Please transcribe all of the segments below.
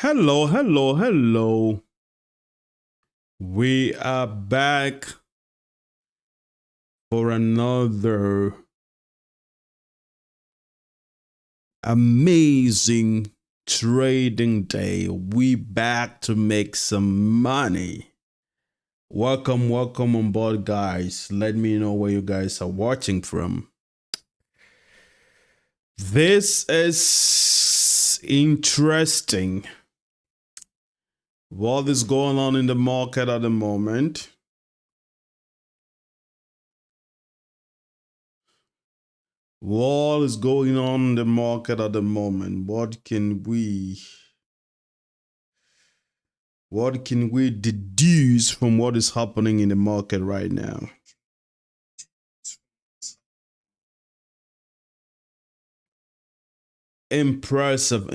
Hello, hello, hello. We are back for another amazing trading day. We back to make some money. Welcome on board, guys. Let me know where you guys are watching from. This is interesting. What is going on in the market at the moment? What is going on in the market at the moment? What can we deduce from what is happening in the market right now? Impressive.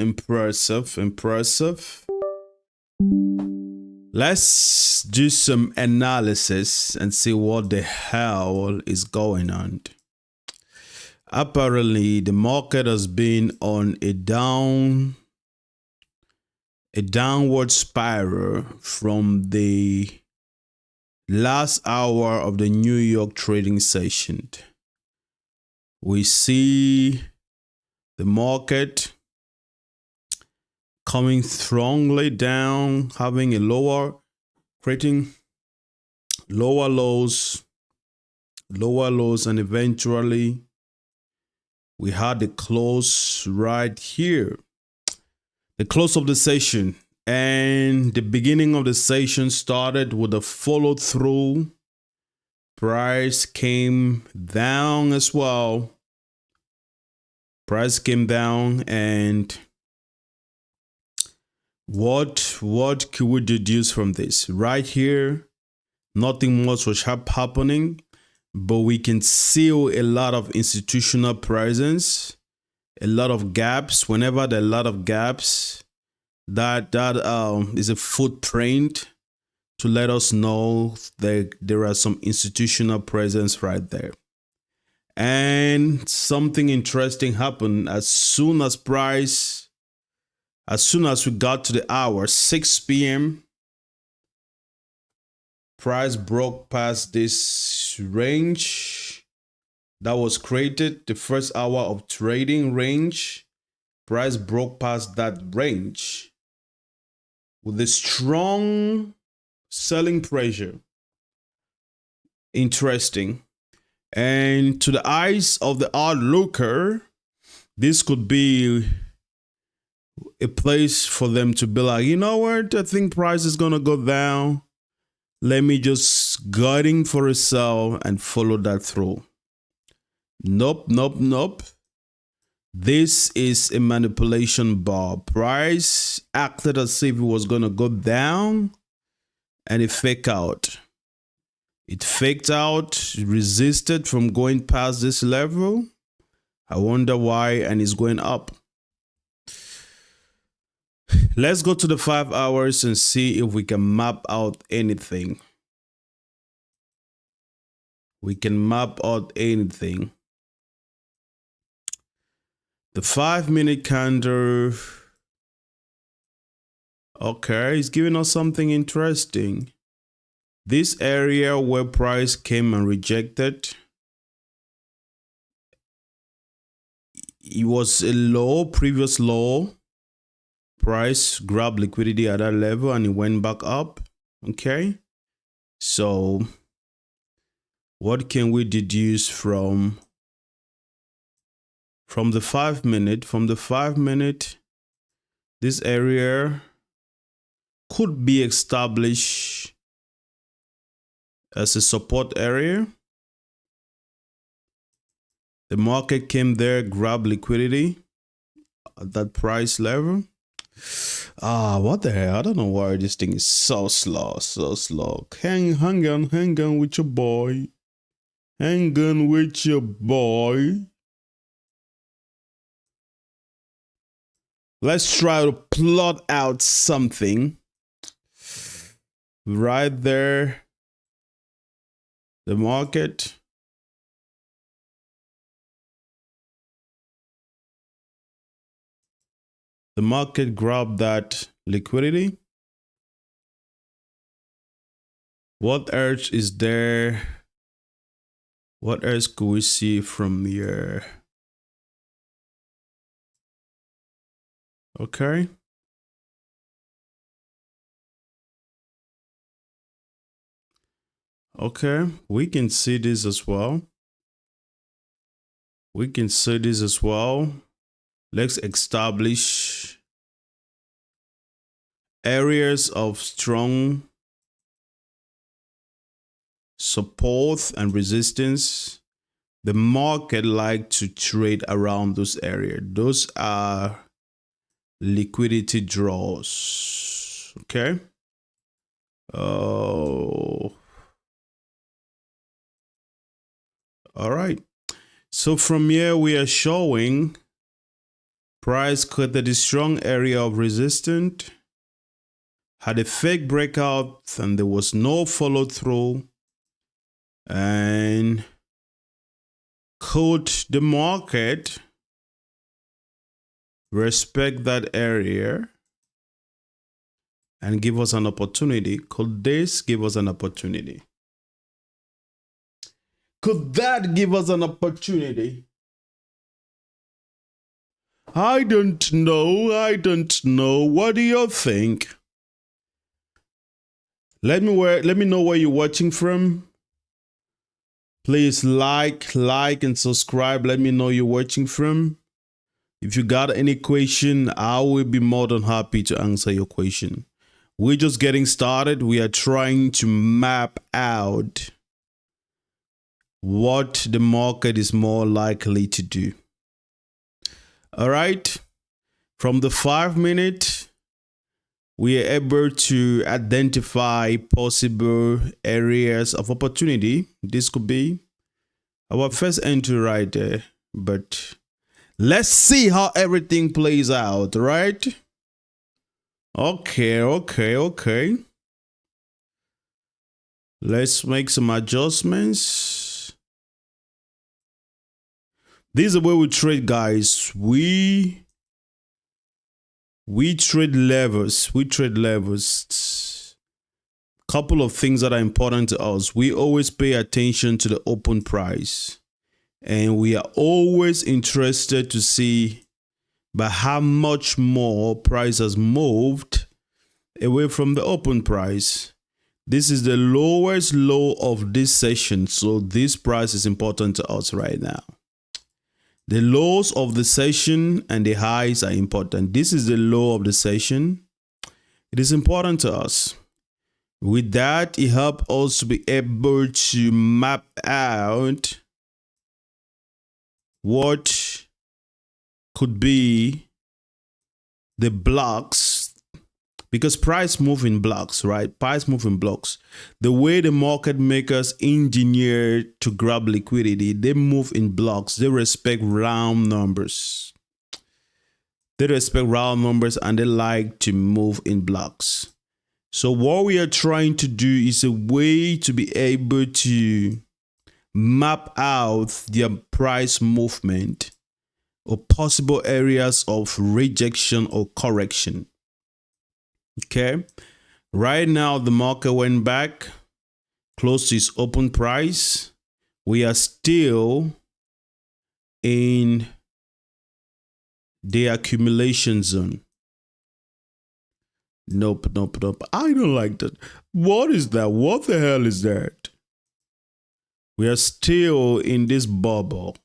Let's do some analysis and see what the hell is going on. Apparently, the market has been on a downward spiral from the last hour of the New York trading session. We see the market coming strongly down, having creating lower lows, and eventually we had the close right here. The close of the session, and the beginning of the session started with a follow through. Price came down as well. Price came down, and what could we deduce from this? Right here, nothing much was happening, but we can see a lot of institutional presence, a lot of gaps. Whenever there are a lot of gaps, that is a footprint to let us know that there are some institutional presence right there. And something interesting happened as soon as we got to the hour 6 p.m. price broke past this range that was created, the first hour of trading range. Price broke past that range with a strong selling pressure. Interesting. And to the eyes of the onlooker, this could be a place for them to be like, you know what, I think price is gonna go down. Let me just guiding for a sell and follow that through. Nope. This is a manipulation bar. Price acted as if it was gonna go down, and it faked out. It faked out, resisted from going past this level. I wonder why, and it's going up. Let's go to the 5 hours and see if we can map out anything. We can map out anything. The 5-minute candle. Okay, it's giving us something interesting. This area where price came and rejected, it was a low, previous low. Price grabbed liquidity at that level and it went back up. Okay, so what can we deduce from the 5-minute? From the 5-minute, this area could be established as a support area. The market came there, grabbed liquidity at that price level. What the hell? I don't know why this thing is so slow. Hang on with your boy. Hang on with your boy. Let's try to plot out something. Right there. The market. The market grabbed that liquidity. What else is there? What else could we see from here? Okay. Okay, we can see this as well. We can see this as well. Let's establish areas of strong support and resistance. The market like to trade around those areas. Those are liquidity draws. Okay. Oh. All right. So from here we are showing price created a strong area of resistance, had a fake breakout, and there was no follow through. And could the market respect that area and give us an opportunity? Could this give us an opportunity? Could that give us an opportunity? I don't know. I don't know. What do you think? Let me know where you're watching from. Please like, and subscribe. Let me know you're watching from. If you got any question, I will be more than happy to answer your question. We're just getting started. We are trying to map out what the market is more likely to do. All right. From the 5 minute, we are able to identify possible areas of opportunity. This could be our first entry right there, but let's see how everything plays out, right? Okay. Let's make some adjustments. This is the way we trade, guys. We trade levels. Couple of things that are important to us. We always pay attention to the open price, and we are always interested to see by how much more price has moved away from the open price. This is the lowest low of this session, so this price is important to us right now. The lows of the session and the highs are important. This is the low of the session. It is important to us. With that, it helps us to be able to map out what could be the blocks, because price move in blocks, right? Price move in blocks. The way the market makers engineer to grab liquidity, they move in blocks. They respect round numbers. And they like to move in blocks. So what we are trying to do is a way to be able to map out their price movement or possible areas of rejection or correction. Okay, right now the market went back close to its open price. We are still in the accumulation zone. Nope. I don't like that. What is that? What the hell is that? We are still in this bubble.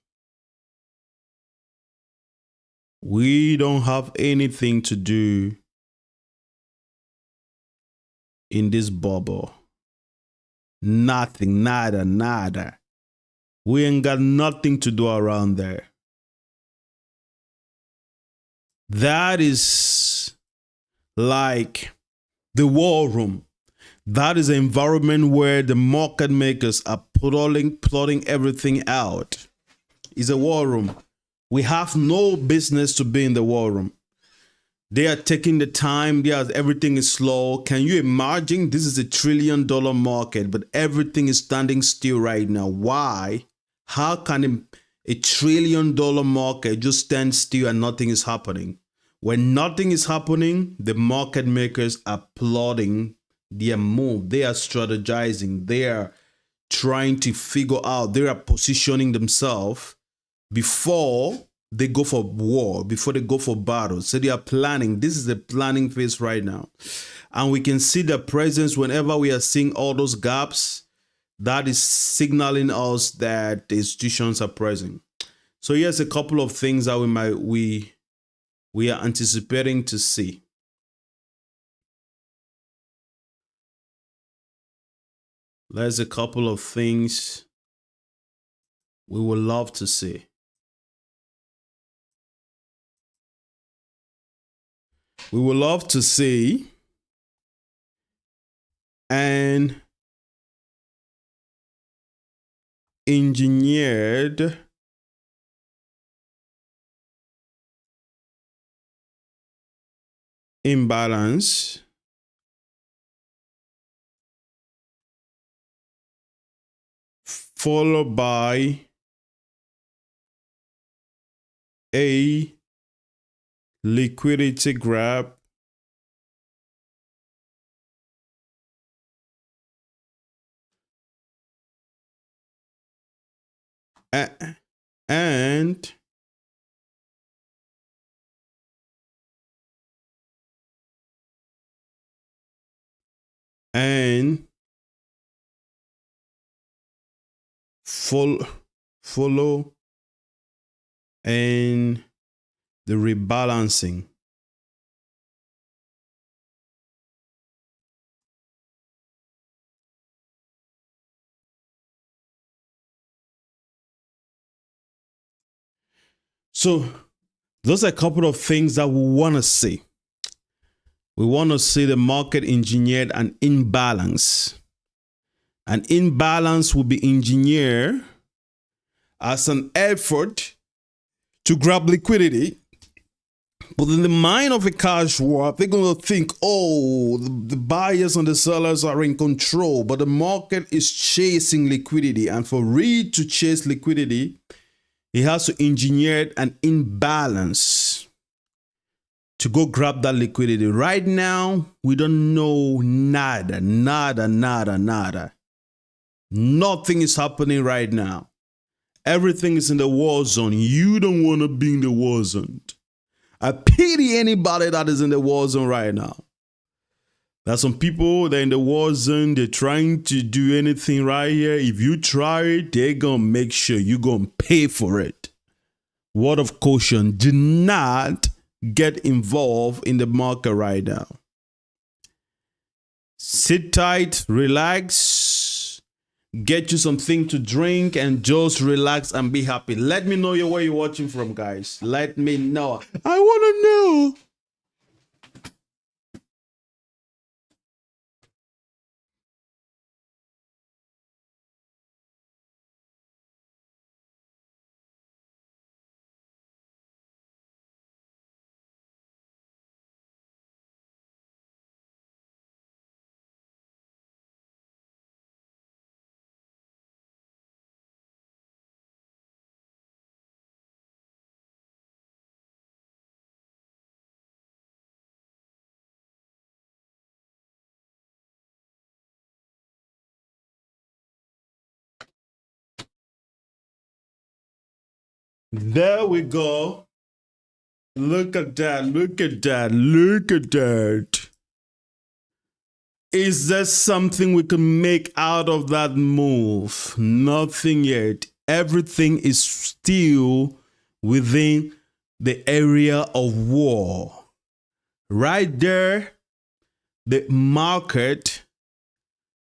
We don't have anything to do in this bubble. Nothing, nada. We ain't got nothing to do around there. That is like the war room. That is an environment where the market makers are plotting everything out. It's a war room. We have no business to be in the war room. They are taking the time. Everything is slow. Can you imagine? This is $1 trillion market, but everything is standing still right now. Why? How can $1 trillion market just stand still and nothing is happening? When nothing is happening, the market makers are plotting their move. They are strategizing. They are trying to figure out. They are positioning themselves before they go for war, before they go for battle. So they are planning. This is the planning phase right now. And we can see the presence whenever we are seeing all those gaps. That is signaling us that the institutions are present. So here's a couple of things that we are anticipating to see. There's a couple of things we would love to see. We would love to see an engineered imbalance followed by a liquidity grab and follow and the rebalancing. So those are a couple of things that we want to see. We want to see the market engineered an imbalance. An imbalance will be engineered as an effort to grab liquidity. But in the mind of a cash swap, they're going to think, oh, the buyers and the sellers are in control, but the market is chasing liquidity. And for Reed to chase liquidity, he has to engineer an imbalance to go grab that liquidity. Right now, we don't know nada. Nothing is happening right now. Everything is in the war zone. You don't want to be in the war zone. I pity anybody that is in the war zone right now. There's some people that are in the war zone, they're trying to do anything right here. If you try it, they're going to make sure you're going to pay for it. Word of caution, do not get involved in the market right now. Sit tight, relax, get you something to drink and just relax and be happy. Let me know where you're watching from, guys. Let me know. I want to know. There we go. Look at that. Look at that. Look at that. Is there something we can make out of that move? Nothing yet. Everything is still within the area of war. Right there, the market,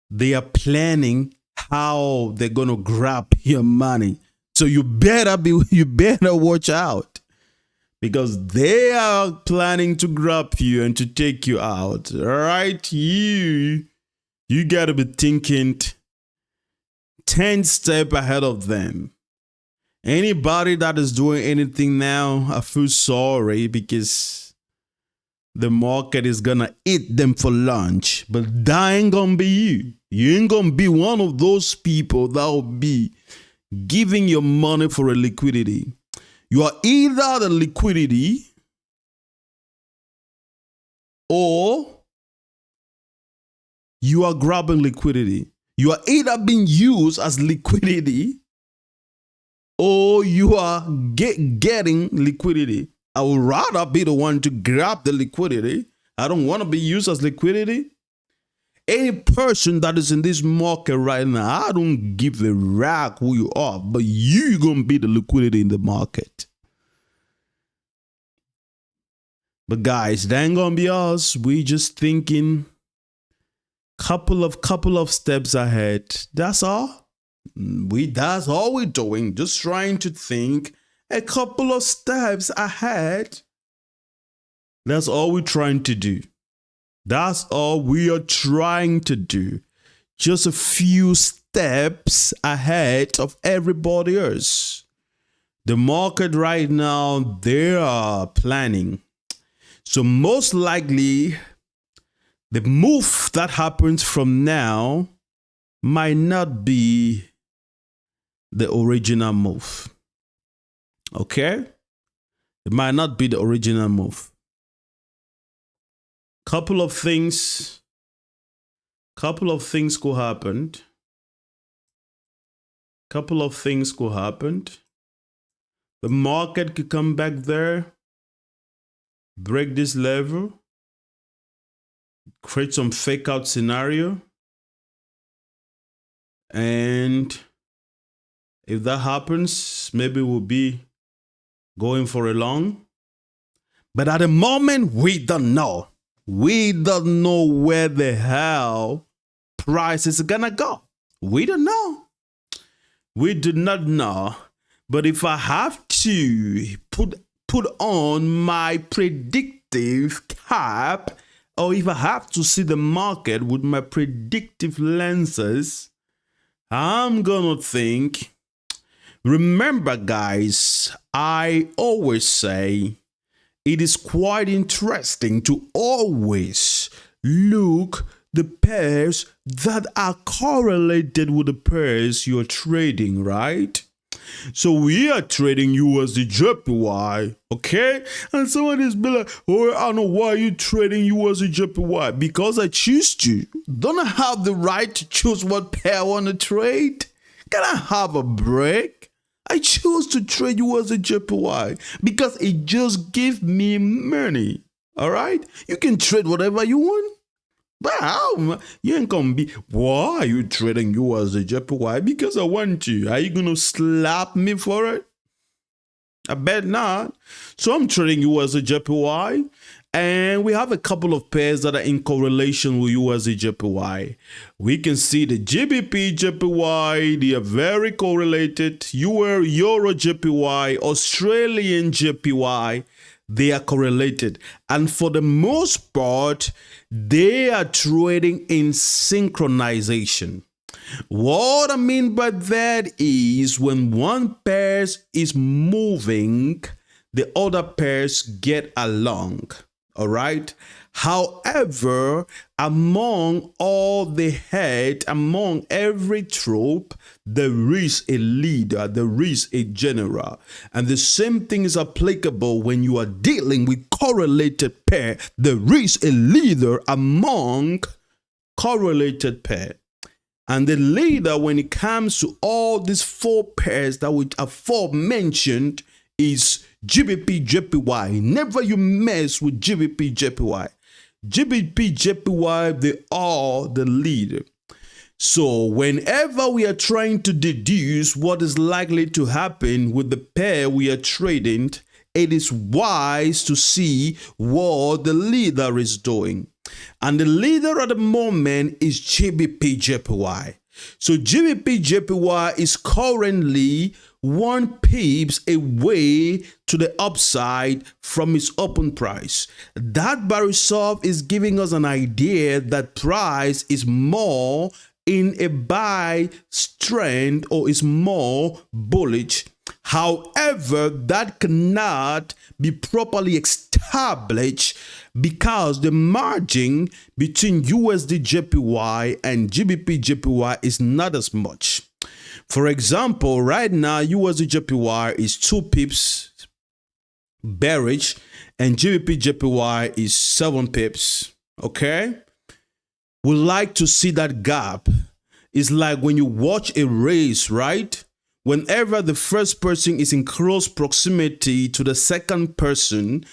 they are planning how they're going to grab your money. So you better watch out, because they are planning to grab you and to take you out. All right, you got to be thinking 10 steps ahead of them. Anybody that is doing anything now, I feel sorry, because the market is going to eat them for lunch. But that ain't going to be you. You ain't going to be one of those people that will be giving your money for a liquidity. You are either the liquidity or you are grabbing liquidity. You are either being used as liquidity or you are getting liquidity. I would rather be the one to grab the liquidity. I don't want to be used as liquidity. Any person that is in this market right now, I don't give a rag who you are, but you're going to be the liquidity in the market. But guys, that ain't going to be us. We just thinking couple of steps ahead. That's all. That's all we're doing. Just trying to think a couple of steps ahead. That's all we're trying to do. That's all we are trying to do. Just a few steps ahead of everybody else. The market right now, they are planning. So most likely, the move that happens from now might not be the original move. Okay? It might not be the original move. Couple of things could happen. The market could come back there, break this level, create some fake out scenario. And if that happens, maybe we'll be going for a long. But at the moment, we don't know. We don't know where the hell price is gonna go. We don't know. We do not know. But if I have to put on my predictive cap, or if I have to see the market with my predictive lenses, I'm gonna think, remember guys, I always say, it is quite interesting to always look the pairs that are correlated with the pairs you're trading, right? So we are trading USDJPY, okay? And someone is be like, oh, I don't know why you trading USDJPY. Because I choose to. Don't I have the right to choose what pair I want to trade? Can I have a break? I choose to trade USDJPY because it just gives me money. All right? You can trade whatever you want. But how? You ain't gonna be, why are you trading USDJPY? Because I want to. Are you gonna slap me for it? I bet not. So I'm trading USDJPY. And we have a couple of pairs that are in correlation with USDJPY. We can see the GBP JPY, they are very correlated. Euro JPY, Australian JPY, they are correlated. And for the most part, they are trading in synchronization. What I mean by that is when one pair is moving, the other pairs get along. All right. However, among all the head, among every troop, there is a leader, there is a general. And the same thing is applicable when you are dealing with correlated pair. There is a leader among correlated pair. And the leader, when it comes to all these four pairs that we aforementioned, is GBP JPY. Never you mess with GBP JPY. GBP JPY, they are the leader. So whenever we are trying to deduce what is likely to happen with the pair we are trading, it is wise to see what the leader is doing. And the leader at the moment is GBP JPY. So GBP JPY is currently 1 pips away to the upside from its open price. That by itself is giving us an idea that price is more in a buy trend or is more bullish. However, that cannot be properly established because the margin between USDJPY and GBP JPY is not as much. For example, right now USDJPY is 2 pips bearish and GBP/JPY is 7 pips. Okay, we like to see that gap. It's like when you watch a race, right? Whenever the first person is in close proximity to the second person,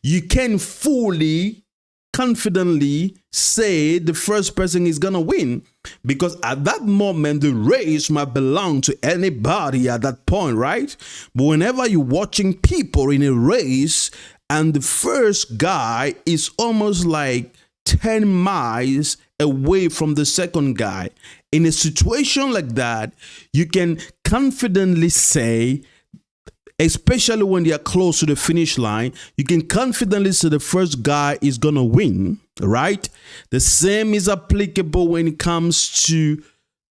you can fully, confidently say the first person is gonna win, because at that moment the race might belong to anybody at that point, right? But whenever you're watching people in a race and the first guy is almost like 10 miles away from the second guy, in a situation like that, you can confidently say, especially when they are close to the finish line, you can confidently say the first guy is gonna win, right? The same is applicable when it comes to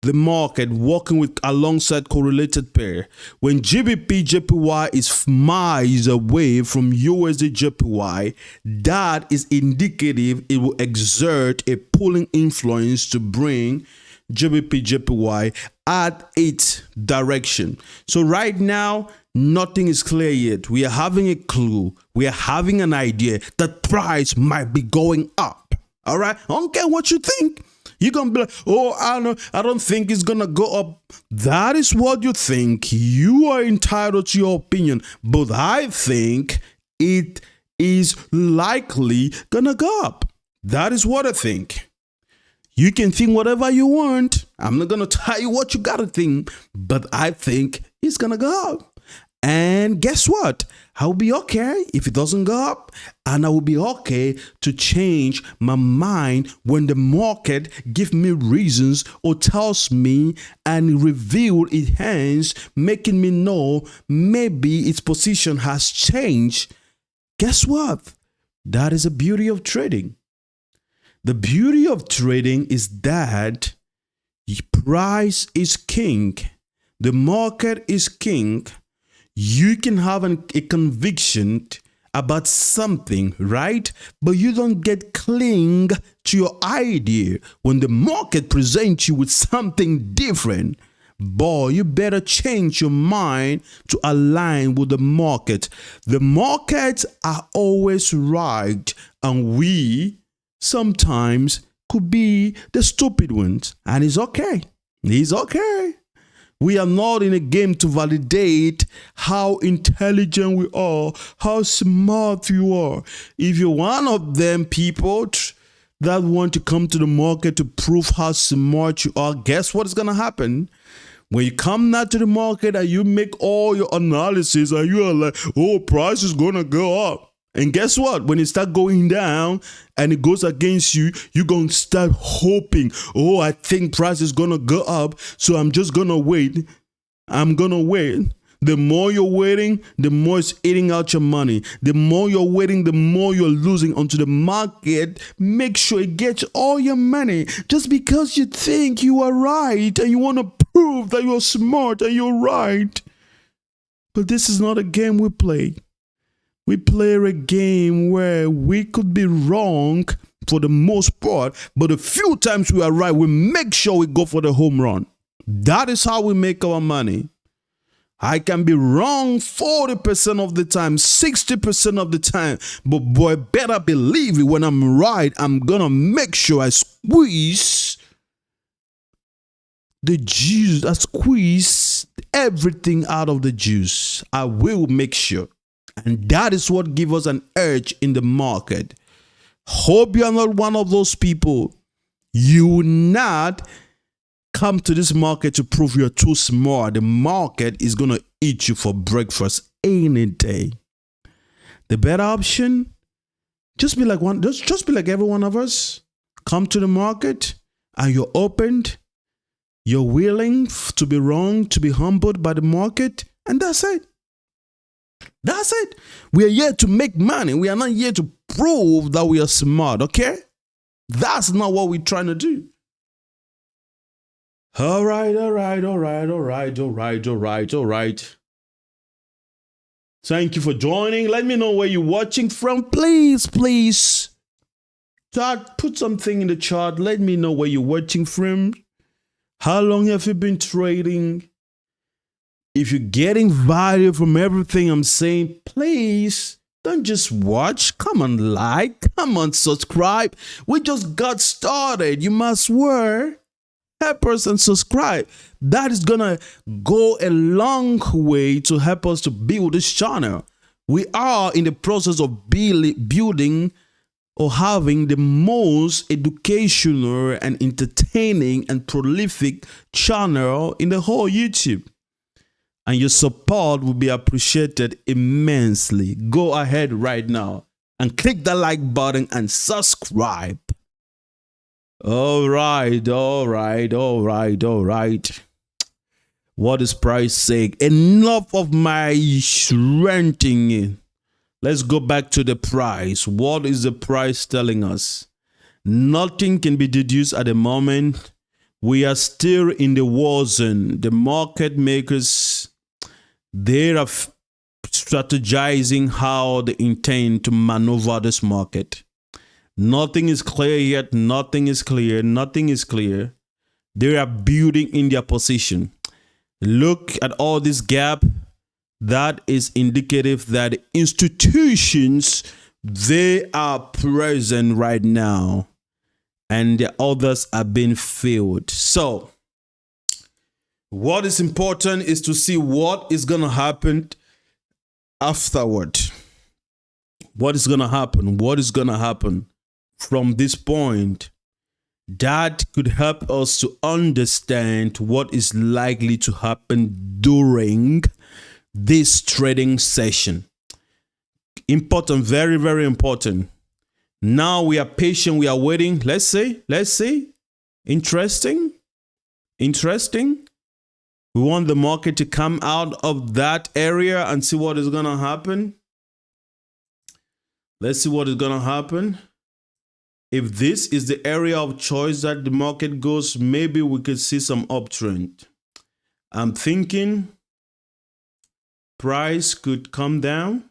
the market working with alongside correlated pair. When GBP/JPY is miles away from USDJPY, that is indicative it will exert a pulling influence to bring GBP/JPY at its direction. So right now, nothing is clear yet. We are having a clue. We are having an idea that price might be going up. All right. I don't care what you think. You're going to be like, oh, I don't think it's going to go up. That is what you think. You are entitled to your opinion. But I think it is likely going to go up. That is what I think. You can think whatever you want. I'm not going to tell you what you got to think. But I think it's going to go up. And guess what? I'll be okay if it doesn't go up, and I will be okay to change my mind when the market gives me reasons or tells me and reveal its hands, making me know maybe its position has changed. Guess what? That is the beauty of trading. The beauty of trading is that price is king. The market is king. You can have a conviction about something, right? But you don't get cling to your idea when the market presents you with something different. Boy, you better change your mind to align with the market. The markets are always right, and we sometimes could be the stupid ones. And it's okay. It's okay. We are not in a game to validate how intelligent we are, how smart you are. If you're one of them people that want to come to the market to prove how smart you are, guess what's going to happen? When you come now to the market and you make all your analysis and you are like, oh, price is going to go up. And guess what? When it start going down and it goes against you, you're going to start hoping, oh, I think price is going to go up, so I'm just going to wait. I'm going to wait. The more you're waiting, the more it's eating out your money. The more you're waiting, the more you're losing onto the market. Make sure it gets all your money just because you think you are right and you want to prove that you're smart and you're right. But this is not a game we play. We play a game where we could be wrong for the most part, but the few times we are right, we make sure we go for the home run. That is how we make our money. I can be wrong 40% of the time, 60% of the time, but boy, better believe it, when I'm right, I'm gonna make sure I squeeze the juice, I squeeze everything out of the juice. I will make sure. And that is what gives us an edge in the market. Hope you are not one of those people. You will not come to this market to prove you're too smart. The market is going to eat you for breakfast any day. The better option, just be like every one of us. Come to the market and you're opened. You're willing to be wrong, to be humbled by the market, and that's it. That's it. We are here to make money. We are not here to prove that we are smart, okay? That's not what we're trying to do. All right. Thank you for joining. Let me know where you're watching from. Please. Put something in the chat. Let me know where you're watching from. How long have you been trading? If you're getting value from everything I'm saying, please Don't just watch. Come on, like. Come on, subscribe. We just got started. You must work. Help us and subscribe. That is gonna go a long way to help us to build this channel. We are in the process of building or having the most educational and entertaining and prolific channel in the whole YouTube. And your support will be appreciated immensely. Go ahead right now and click the like button and subscribe. All right. What is price saying? Enough of my ranting. Let's go back to the price. What is the price telling us? Nothing can be deduced at the moment. We are still in the war zone. The market makers, they are strategizing how they intend to maneuver this market. Nothing is clear yet. Nothing is clear. Nothing is clear. They are building in their position. Look at all this gap. That is indicative that institutions, they are present right now and the others are being filled. So what is important is to see what is going to happen afterward. What is going to happen? What is going to happen from this point? That could help us to understand what is likely to happen during this trading session. Important, very, very important. Now we are patient, we are waiting. Let's see. Interesting. We want the market to come out of that area and see what is going to happen. Let's see what is going to happen. If this is the area of choice that the market goes, maybe we could see some uptrend. I'm thinking price could come down,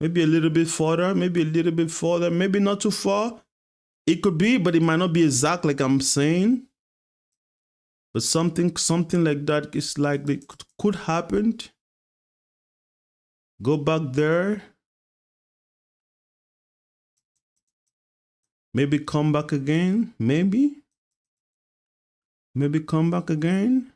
maybe a little bit further, maybe not too far. It could be, but it might not be exact like I'm saying. But something like that is likely could happen. Go back there. Maybe come back again, maybe come back again.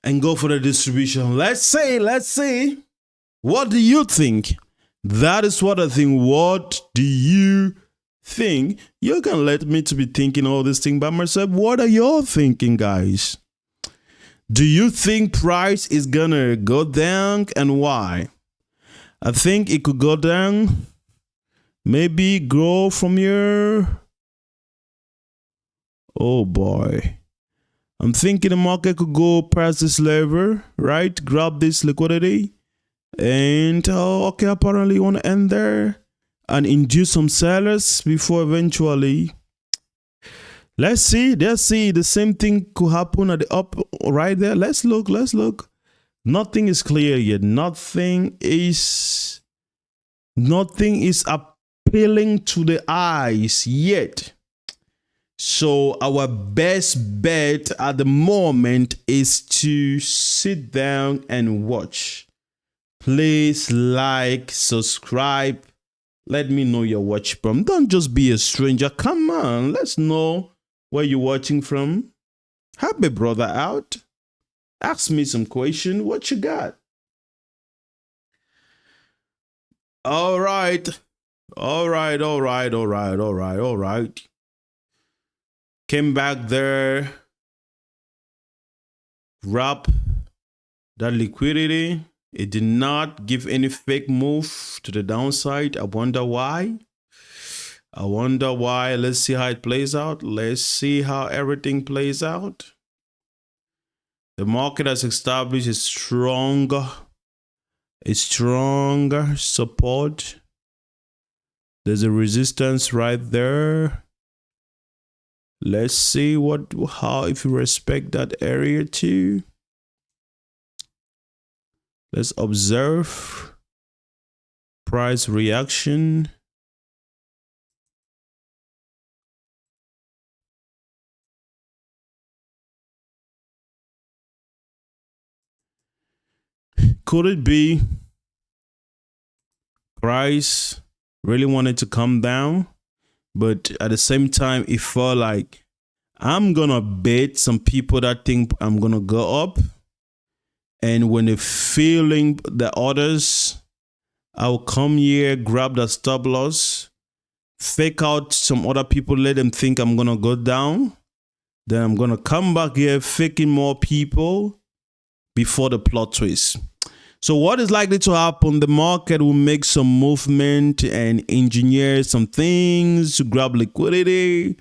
And go for the distribution. Let's see. What do you think? That is what I think. What do you think? You can let me to be thinking all this thing by myself. What are you thinking, guys? Do you think price is gonna go down, and why? I think it could go down, maybe grow from here. Oh boy. I'm thinking the market could go past this level, right? Grab this liquidity and okay, apparently you want to end there and induce some sellers before eventually. Let's see. The same thing could happen at the up right there. Let's look. Nothing is clear yet. Nothing is appealing to the eyes yet. So our best bet at the moment is to sit down and watch. Please like, subscribe. Let me know your watch from. Don't just be a stranger. Come on, let's know where you're watching from. Help a brother out. Ask me some question. What you got? All right. Came back there. Grab that liquidity. It did not give any fake move to the downside. I wonder why. Let's see how it plays out. Let's see how everything plays out. The market has established a stronger support. There's a resistance right there. Let's see how if you respect that area too. Let's observe price reaction. Could it be price really wanted to come down, but at the same time, it felt like I'm gonna bet some people that think I'm gonna go up, and when they're feeling the others, I'll come here, grab the stop loss, fake out some other people, let them think I'm gonna go down. Then I'm gonna come back here, faking more people before the plot twist. So what is likely to happen? The market will make some movement and engineer some things to grab liquidity.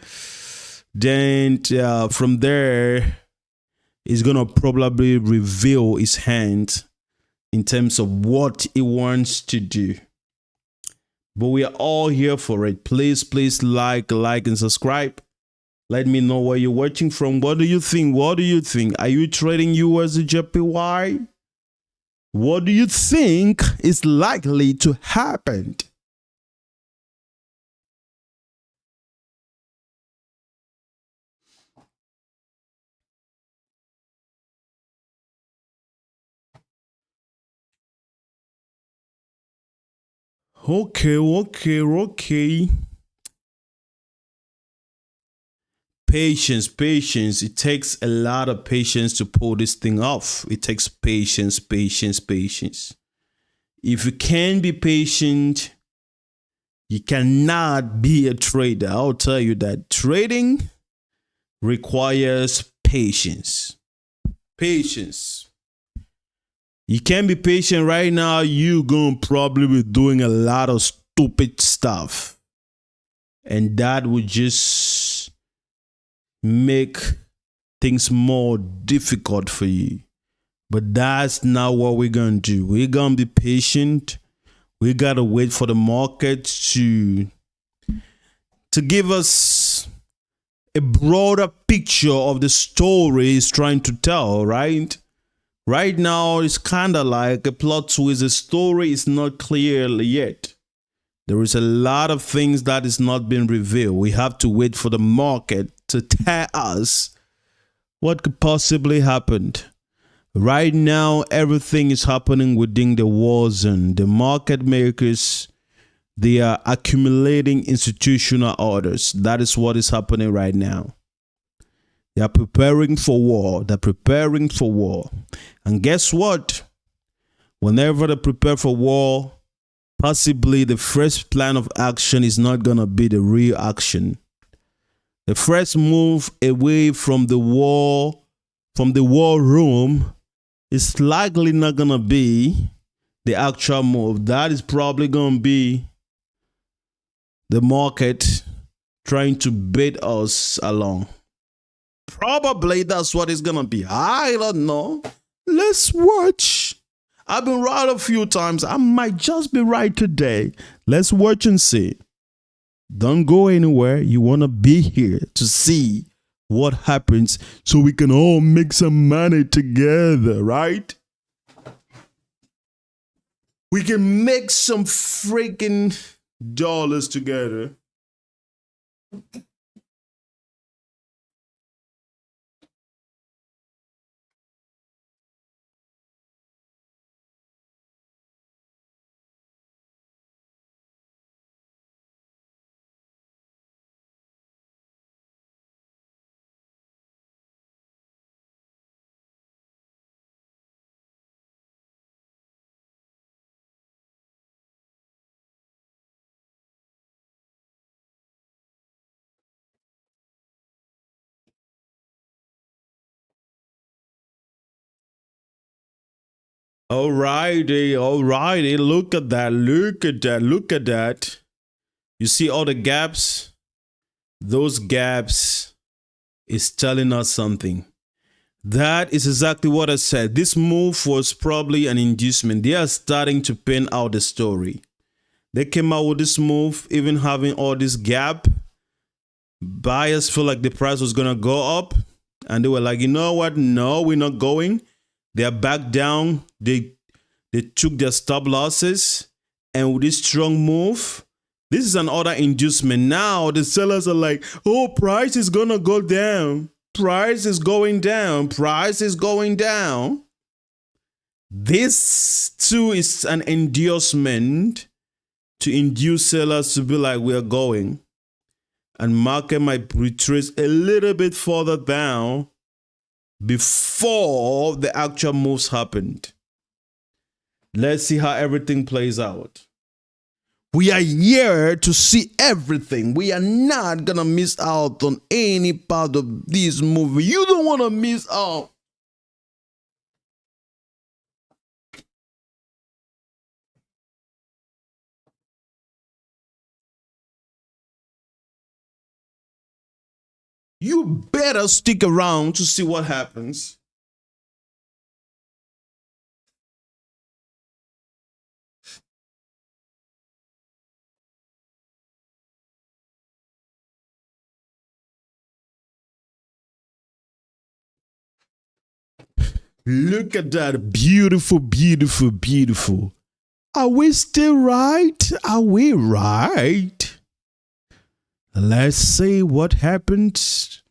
Then from there, it's gonna probably reveal its hand in terms of what it wants to do. But we are all here for it. Please like and subscribe. Let me know where you're watching from. What do you think? What do you think? Are you trading USDJPY? What do you think is likely to happen? Okay. Patience. It takes a lot of patience to pull this thing off. It takes patience. If you can't be patient, you cannot be a trader. I'll tell you that trading requires patience. You can't be patient right now. You're going to probably be doing a lot of stupid stuff. And that would just make things more difficult for you. But that's not what we're going to do. We're going to be patient. We got to wait for the market to give us a broader picture of the story it's trying to tell, right? Right now, it's kind of like a plot twist. The story is not clear yet. There is a lot of things that is not being revealed. We have to wait for the market to tell us what could possibly happen. Right now, everything is happening within the war zone. The market makers, they are accumulating institutional orders. That is what is happening right now. They are preparing for war. And guess what? Whenever they prepare for war, possibly the first plan of action is not going to be the real action. The first move away from the war room is likely not going to be the actual move. That is probably going to be the market trying to bait us along. Probably that's what it's going to be. I don't know. Let's watch. I've been right a few times. I might just be right today. Let's watch and see. Don't go anywhere. You want to be here to see what happens so we can all make some money together, right? We can make some freaking dollars together. Alrighty. Look at that. You see all the gaps? Those gaps is telling us something. That is exactly what I said. This move was probably an inducement. They are starting to pin out the story. They came out with this move, even having all this gap. Buyers feel like the price was going to go up. And they were like, you know what? No, we're not going. They are back down. They They took their stop losses, and with this strong move, this is an order inducement. Now the sellers are like, oh, price is gonna go down. Price is going down. Price is going down. This too is an endorsement to induce sellers to be like, we're going. And market might retrace a little bit further down before the actual moves happened. Let's see how everything plays out. We are here to see everything. We are not going to miss out on any part of this movie. You don't want to miss out. You better stick around to see what happens. Look at that. Beautiful, beautiful, beautiful. Are we still right? Are we right? Let's see what happens.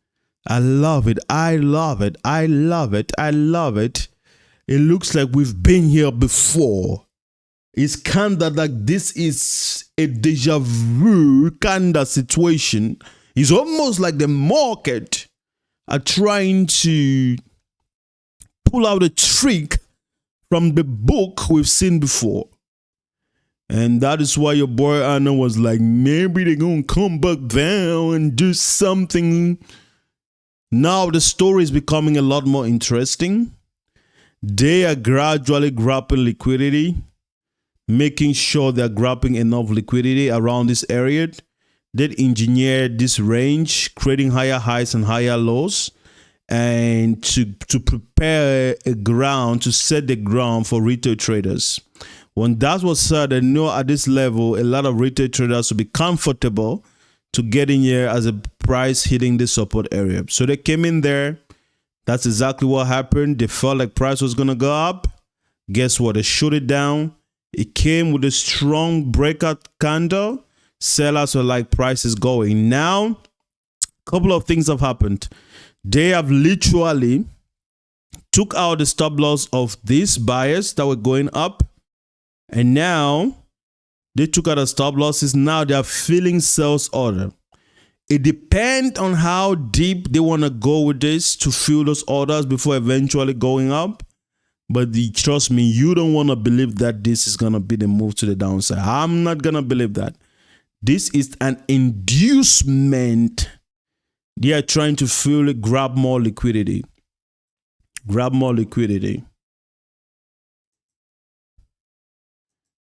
I love it. I love it. I love it. I love it. It looks like we've been here before. It's kind of like this is a deja vu kind of situation. It's almost like the market are trying to pull out a trick from the book we've seen before. And that is why your boy Anna was like, maybe they're going to come back down and do something. Now the story is becoming a lot more interesting. They are gradually grabbing liquidity, making sure they're grabbing enough liquidity around this area. They engineered this range, creating higher highs and higher lows, and to prepare a ground, to set the ground for retail traders. When that was said, I know at this level, a lot of retail traders will be comfortable to get in here as a price hitting the support area. So they came in there. That's exactly what happened. They felt like price was going to go up. Guess what? They shut it down. It came with a strong breakout candle. Sellers were like, price is going. Now, a couple of things have happened. They have literally took out the stop loss of these buyers that were going up. And now they took out the stop losses. Now they are filling sales order. It depends on how deep they want to go with this to fill those orders before eventually going up. But trust me, you don't want to believe that this is going to be the move to the downside. I'm not going to believe that. This is an inducement. They are trying to fill it, grab more liquidity. Grab more liquidity.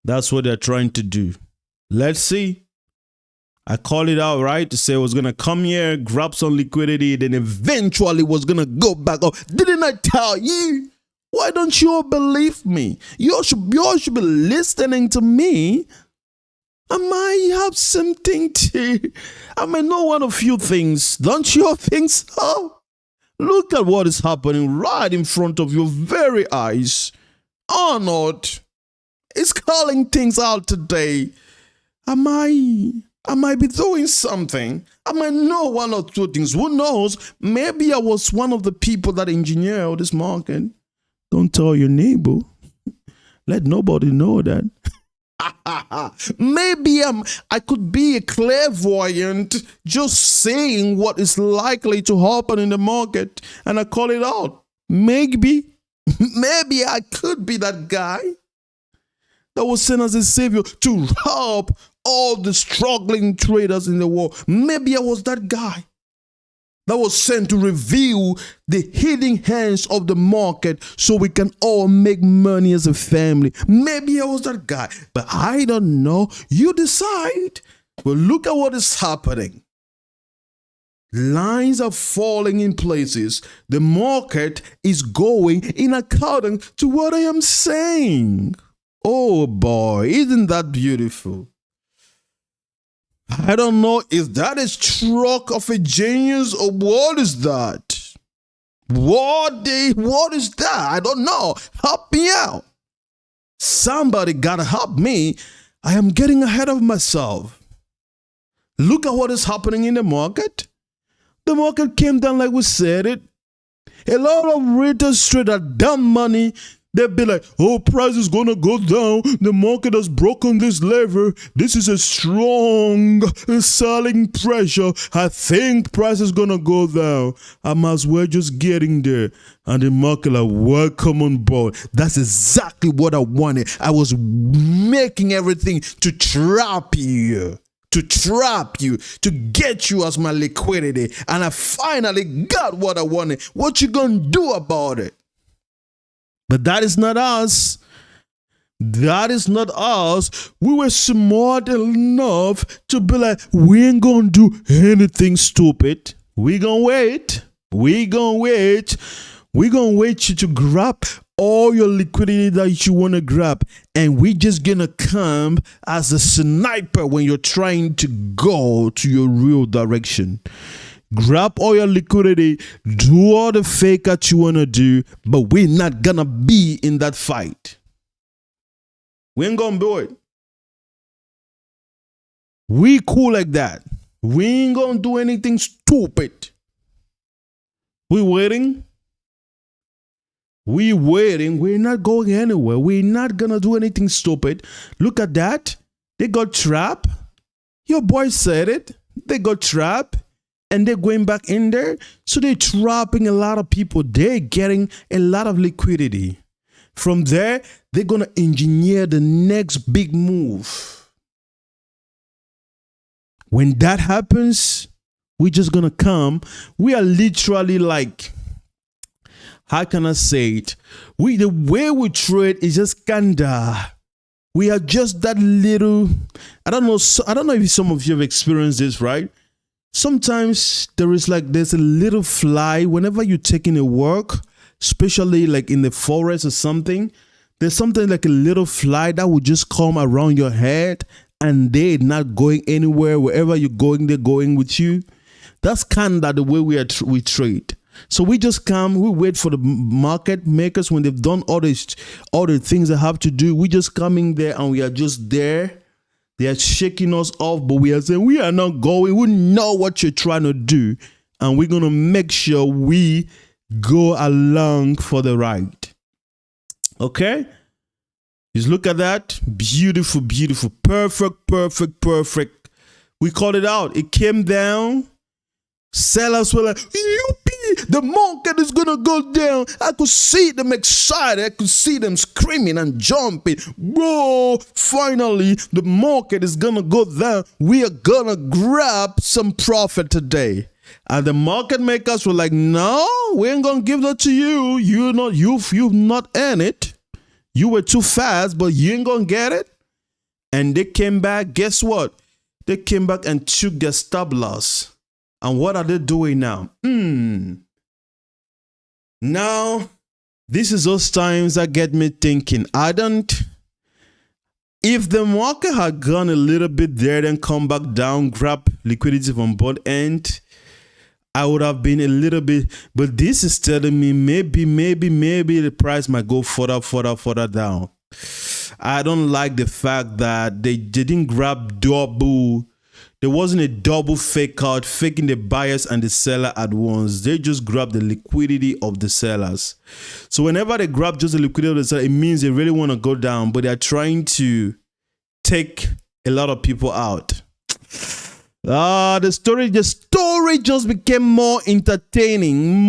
That's what they're trying to do. Let's see. I called it out, right? To say it was going to come here, grab some liquidity, then eventually was going to go back up. Didn't I tell you? Why don't you all believe me? You all should be listening to me. I might have something to... I may know one of few things. Don't you all think so? Look at what is happening right in front of your very eyes. Arnold is calling things out today. I might be doing something. I might know one or two things. Who knows? Maybe I was one of the people that engineered this market. Don't tell your neighbor. Let nobody know that. Maybe I could be a clairvoyant, just saying what is likely to happen in the market, and I call it out. Maybe I could be that guy that was sent as a savior to help all the struggling traders in the world. Maybe I was that guy that was sent to reveal the hidden hands of the market so we can all make money as a family. Maybe I was that guy, but I don't know. You decide. But look at what is happening. Lines are falling in places. The market is going in accordance to what I am saying. Oh boy, isn't that beautiful? I don't know, is that a stroke of a genius or what is that? What is that? I don't know. Help me out. Somebody gotta help me. I am getting ahead of myself. Look at what is happening in the market. The market came down like we said it. A lot of retail traders dumb money. They'll be like, oh, price is going to go down. The market has broken this level. This is a strong selling pressure. I think price is going to go down. I might as well just get in there. And the market like, welcome on board. That's exactly what I wanted. I was making everything to trap you. To get you as my liquidity. And I finally got what I wanted. What you going to do about it? But that is not us. That is not us. We were smart enough to be like, we ain't gonna do anything stupid. We gonna wait. We gonna wait. We gonna wait you to grab all your liquidity that you want to grab. And we just gonna come as a sniper when you're trying to go to your real direction. Grab all your liquidity, do all the fake that you want to do, but we're not going to be in that fight. We ain't going to do it. We cool like that. We ain't going to do anything stupid. We waiting. We waiting. We're not going anywhere. We're not going to do anything stupid. Look at that. They got trapped. Your boy said it. They got trapped. And they're going back in there. So they're trapping a lot of people. They're getting a lot of liquidity. From there, they're going to engineer the next big move. When that happens, we're just going to come. We are literally like, how can I say it? The way we trade is just kinda, we are just that little, I don't know if some of you have experienced this, right? Sometimes there's a little fly whenever you're taking a work, especially like in the forest or something. There's something like a little fly that will just come around your head and they're not going anywhere. Wherever you're going, they're going with you. That's kind of the way we trade. So we just come, we wait for the market makers when they've done all the things they have to do. We just come in there and we are just there. They are shaking us off, but we are saying we are not going. We know what you're trying to do, and we're going to make sure we go along for the ride. Okay? Just look at that. Beautiful, beautiful. Perfect, perfect, perfect. We called it out. It came down. Sellers were like, "Yippee, the market is gonna go down." I could see them excited. I could see them screaming and jumping. Whoa, finally, the market is gonna go down. We are gonna grab some profit today. And the market makers were like, "No, we ain't gonna give that to you. You've not earned it. You were too fast, but you ain't gonna get it." And they came back. Guess what? They came back and took their stop loss. And what are they doing now? Now, this is those times that get me thinking. If the market had gone a little bit there, then come back down, grab liquidity from both ends, I would have been a little bit, but this is telling me maybe the price might go further down. I don't like the fact that they didn't grab double. There wasn't a double fake out, faking the buyers and the seller at once. They just grabbed the liquidity of the sellers. So whenever they grab just the liquidity of the seller, it means they really want to go down, but they're trying to take a lot of people out. The story just became more entertaining.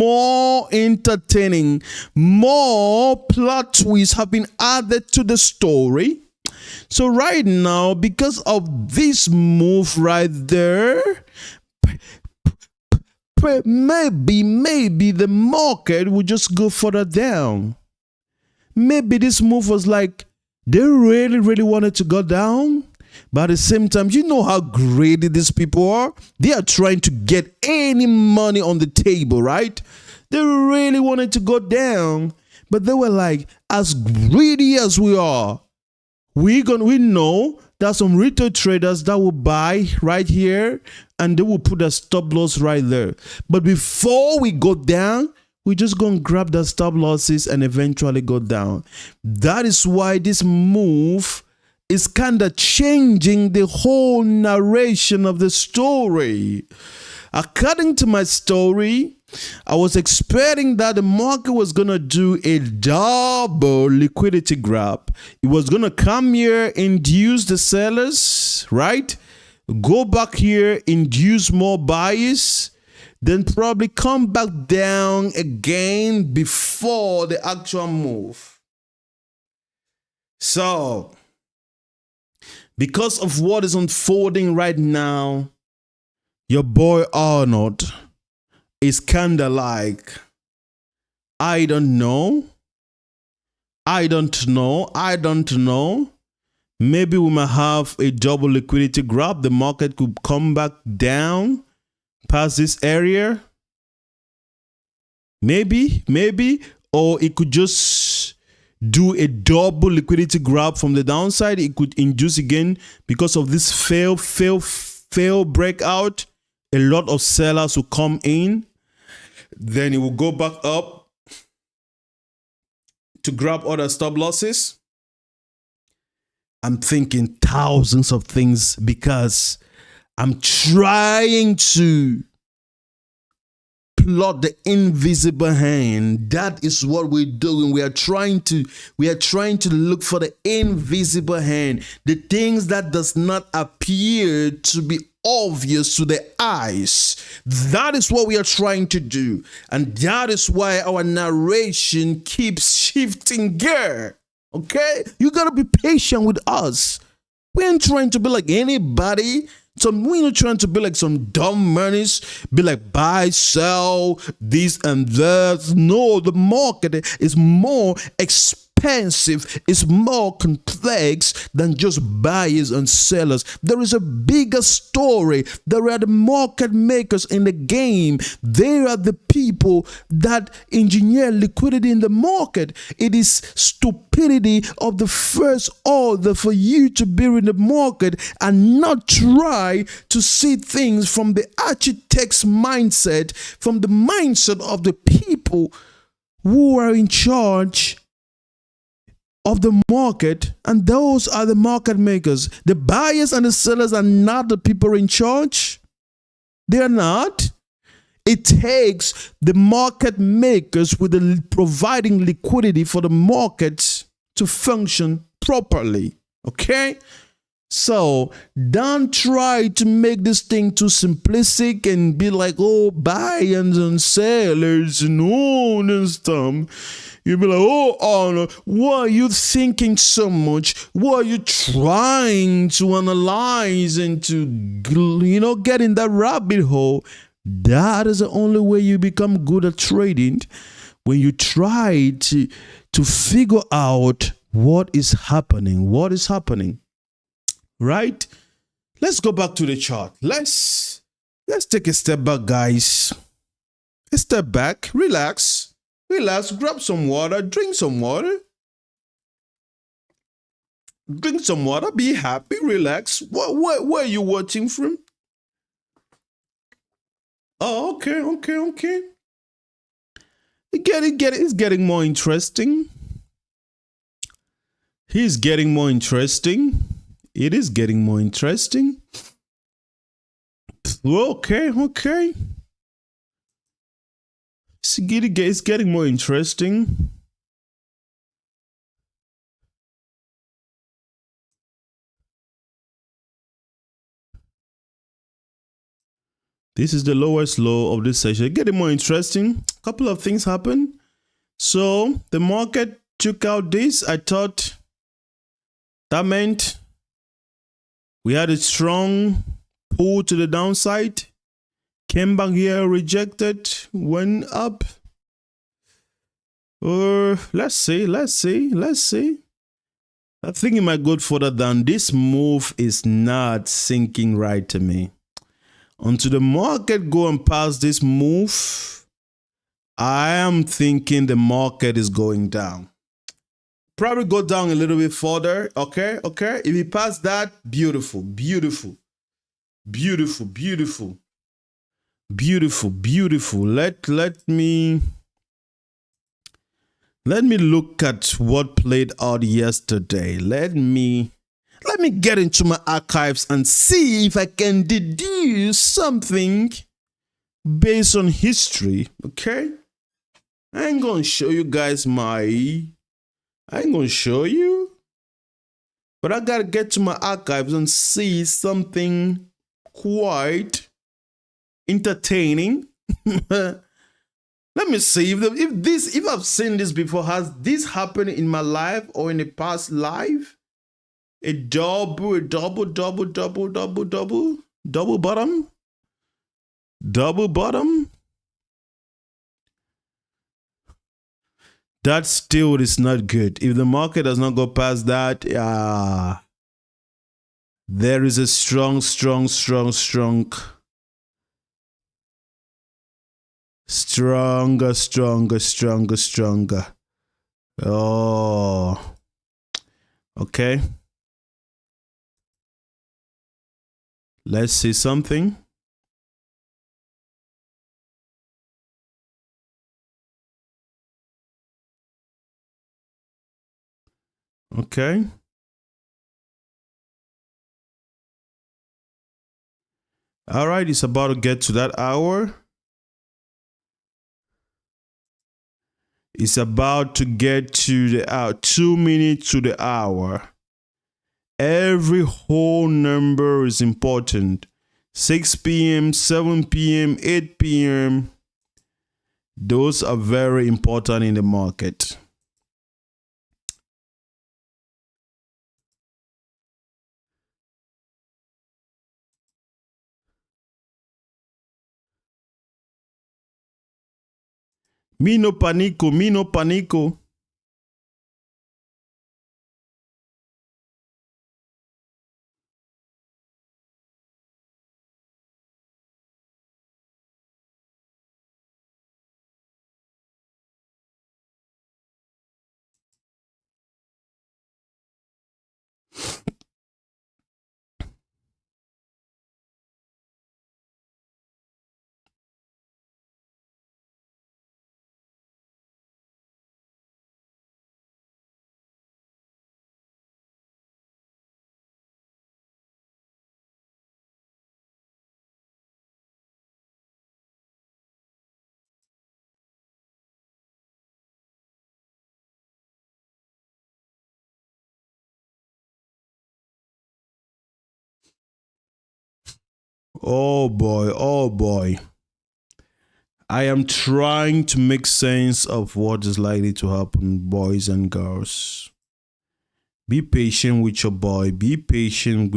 More plot twists have been added to the story. So right now, because of this move right there, maybe the market will just go further down. Maybe this move was like, they really wanted to go down. But at the same time, you know how greedy these people are? They are trying to get any money on the table, right? They really wanted to go down. But they were like, as greedy as we are, we know that some retail traders that will buy right here and they will put a stop loss right there. But before we go down, we're just going to grab the stop losses and eventually go down. That is why this move is kind of changing the whole narration of the story. According to my story, I was expecting that the market was going to do a double liquidity grab. It was going to come here, induce the sellers, right? Go back here, induce more buyers, then probably come back down again before the actual move. So, because of what is unfolding right now, your boy Arnold is kind of like, I don't know. Maybe we might have a double liquidity grab. The market could come back down past this area. Maybe, or it could just do a double liquidity grab from the downside. It could induce again because of this fail breakout. A lot of sellers will come in. Then it will go back up to grab other stop losses. I'm thinking thousands of things because I'm trying to plot the invisible hand. That is what we're doing. We are trying to look for the invisible hand, the things that does not appear to be obvious to the eyes. That is what we are trying to do, and that is why our narration keeps shifting gear. Okay, you gotta be patient with us. We ain't trying to be like anybody. We're not trying to be like some dumb monies, be like buy, sell, this and that. No, the market is more expensive. It's more complex than just buyers and sellers. There is a bigger story. There are the market makers in the game. They are the people that engineer liquidity in the market. It is stupidity of the first order for you to be in the market and not try to see things from the architect's mindset, from the mindset of the people who are in charge of the market, and those are the market makers. The buyers and the sellers are not the people in charge. They are not. It takes the market makers with the providing liquidity for the markets to function properly. Okay? So don't try to make this thing too simplistic and be like, oh, buyers and sellers and all this stuff. You'll be like, oh, Arnold, why are you thinking so much? Why are you trying to analyze and to, get in that rabbit hole? That is the only way you become good at trading, when you try to figure out what is happening. What is happening? Right? Let's go back to the chart. Let's take a step back, guys. A step back, relax, grab some water, drink some water. Drink some water, be happy, relax. Where are you watching from? Oh, okay. It's getting more interesting. He's getting more interesting. It is getting more interesting. Okay. It's getting more interesting. This is the lowest low of this session. Getting more interesting. A couple of things happen. So the market took out this. I thought that meant we had a strong pull to the downside. Came back here, rejected, went up. Or let's see. I think it might go further down. This move is not sinking right to me. Until the market go and pass this move, I am thinking the market is going down. Probably go down a little bit further. Okay. If we pass that, beautiful. Let me Let me look at what played out yesterday. Let me get into my archives and see if I can deduce something based on history. Okay? I ain't gonna show you guys but I gotta get to my archives and see something quite entertaining. Let me see if I've seen this before. Has this happened in my life or in a past life? A double bottom. That still is not good. If the market does not go past that, there is a stronger. Oh, okay. Let's see something. Okay. All right, it's about to get to that hour. It's about to get to the hour, 2 minutes to the hour. Every whole number is important. 6 p.m., 7 p.m., 8 p.m. Those are very important in the market. Me no panico. Oh boy. I am trying to make sense of what is likely to happen, boys and girls. Be patient with your boy. Be patient.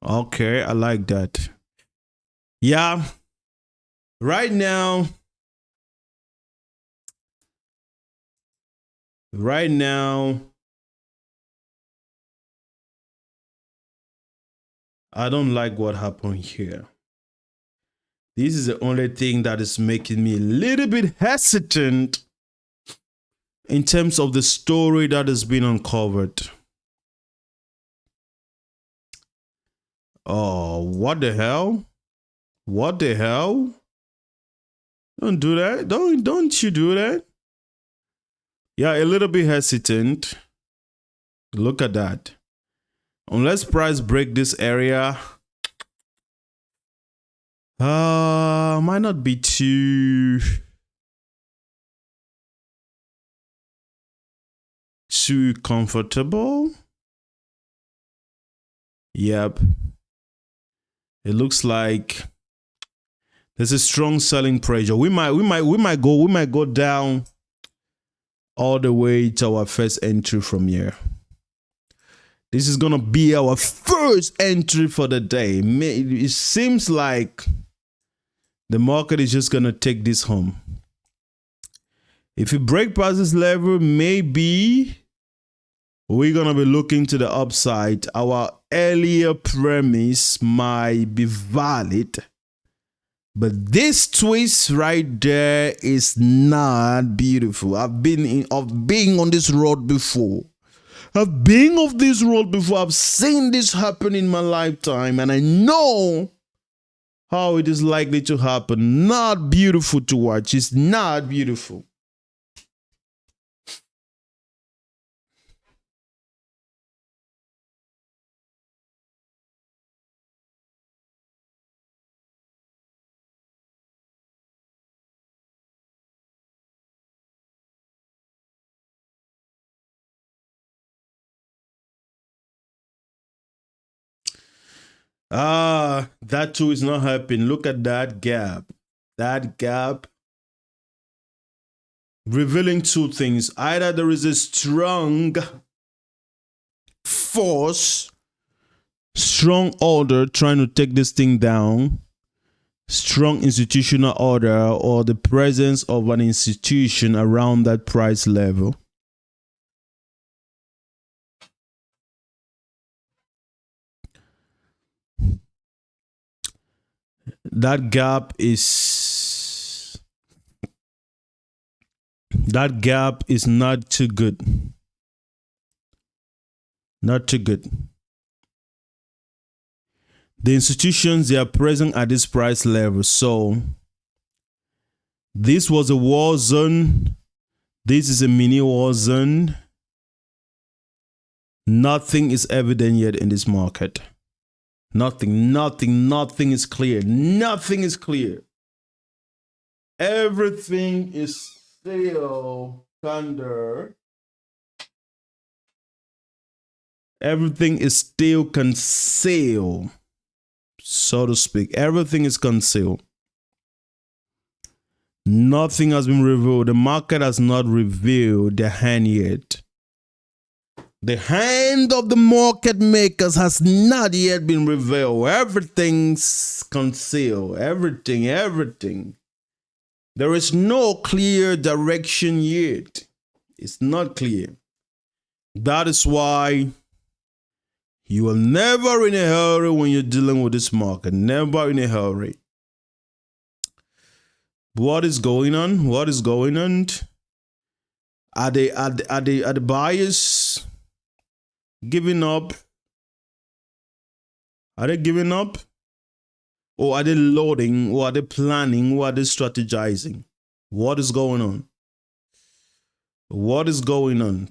Okay, I like that. Yeah. Right now, I don't like what happened here. This is the only thing that is making me a little bit hesitant in terms of the story that has been uncovered. Oh, what the hell? Don't do that. Don't you do that? Yeah, a little bit hesitant. Look at that. Unless price break this area, might not be too comfortable. Yep. It looks like there's a strong selling pressure. We might go down all the way to our first entry from here. This is gonna be our first entry for the day. It seems like the market is just gonna take this home. If we break past this level, maybe we're gonna be looking to the upside. Our earlier premise might be valid, but this twist right there is not beautiful. I've been on this road before. I've seen this happen in my lifetime, and I know how it is likely to happen. Not beautiful to watch. It's not beautiful. That too is not helping. Look at that gap. That gap revealing two things. Either there is a strong force, strong order trying to take this thing down, strong institutional order, or the presence of an institution around that price level. That gap is not too good. Not too good. The institutions, they are present at this price level. So this was a war zone. This is a mini war zone. Nothing is evident yet in this market. Nothing is clear. Nothing is clear. Everything is still under. Everything is still concealed, so to speak. Everything is concealed. Nothing has been revealed. The market has not revealed the hand yet. The hand of the market makers has not yet been revealed. Everything's concealed. Everything. There is no clear direction yet. It's not clear. That is why you are never in a hurry when you're dealing with this market. Never in a hurry. What is going on? What is going on? Are the buyers giving up? Are they giving up? Or are they loading? Or are they planning? Or are they strategizing? What is going on? What is going on?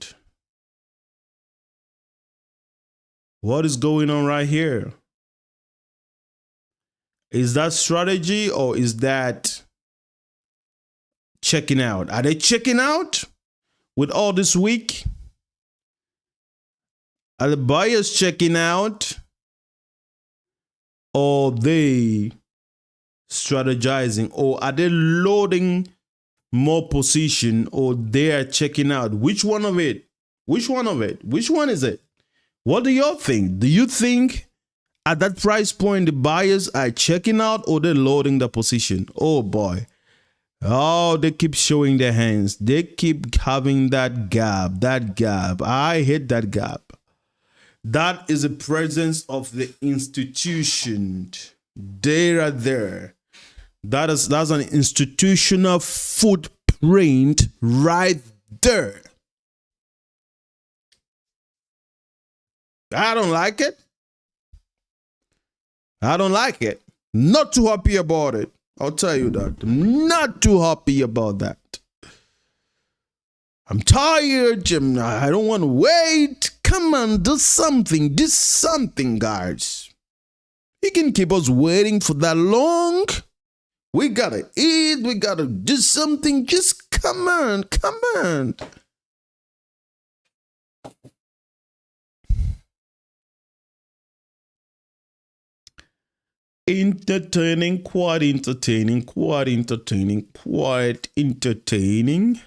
What is going on right here? Is that strategy or is that checking out? Are they checking out with all this week? Are the buyers checking out? Or they strategizing? Or are they loading more position? Or they are checking out? Which one of it? Which one of it? Which one is it? What do y'all think? Do you think at that price point the buyers are checking out or they're loading the position? Oh boy. Oh, they keep showing their hands. They keep having that gap. I hate that gap. That is the presence of the institution. They are there. That's an institutional footprint right there. I don't like it. Not too happy about it. I'll tell you that. I'm not too happy about that. I'm tired. I don't want to wait. Come on, do something. Do something, guys. You can keep us waiting for that long. We gotta eat. We gotta do something. Just come on. Come on. Entertaining, quite entertaining, quite entertaining, quite entertaining,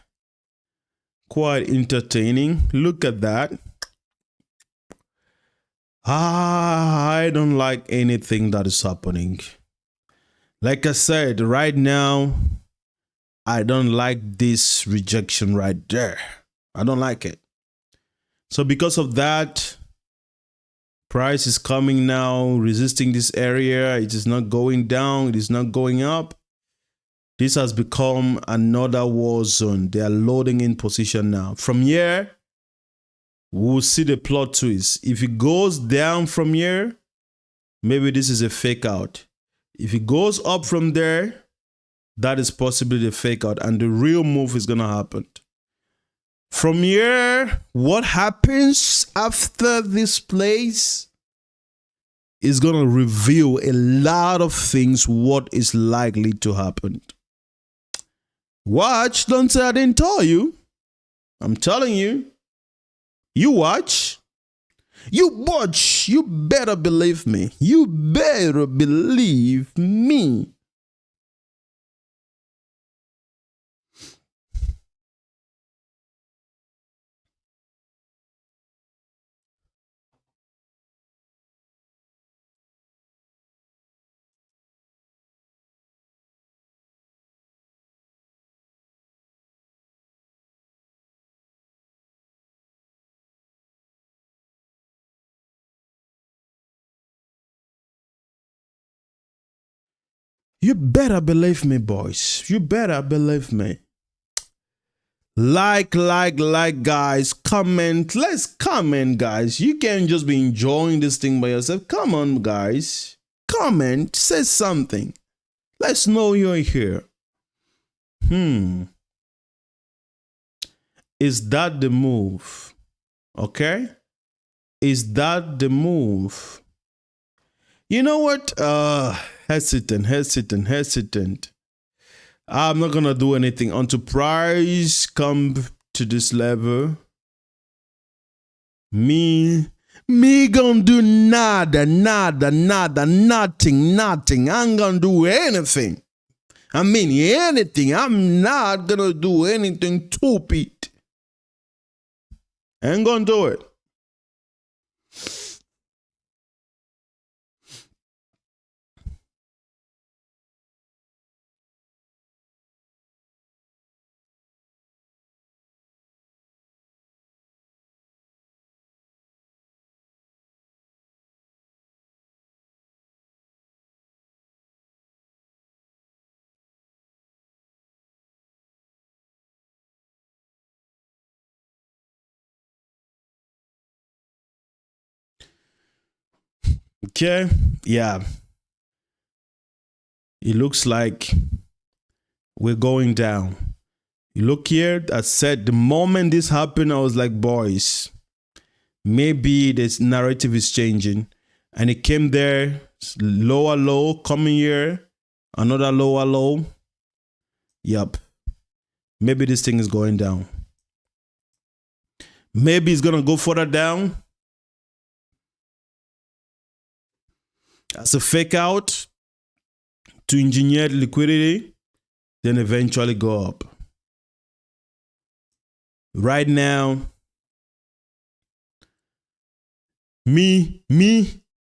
quite entertaining. Look at that. I don't like anything that is happening. Like I said, right now, I don't like this rejection right there. I don't like it. So because of that, price is coming now, resisting this area. It is not going down. It is not going up. This has become another war zone. They are loading in position now. From here, we'll see the plot twist. If it goes down from here, maybe this is a fake out. If it goes up from there, that is possibly the fake out, and the real move is gonna happen. From here, what happens after this place is gonna reveal a lot of things, what is likely to happen. Watch, don't say I didn't tell you. I'm telling you. You watch. You watch. You better believe me. You better believe me. You better believe me, boys. You better believe me. Like, guys. Comment. Let's comment, guys. You can't just be enjoying this thing by yourself. Come on, guys. Comment. Say something. Let's know you're here. Is that the move? Okay? Is that the move? You know what? Hesitant. I'm not gonna do anything until price come to this level. Me gonna do nothing. I ain't gonna do anything. I mean anything. I'm not gonna do anything stupid. I ain't gonna do it. Okay, yeah. It looks like we're going down. You look here, I said the moment this happened, I was like, boys, maybe this narrative is changing. And it came there, lower low, coming here, another lower low. Yup. Maybe this thing is going down. Maybe it's gonna go further down. As a fake out to engineer liquidity, then eventually go up. Right now, me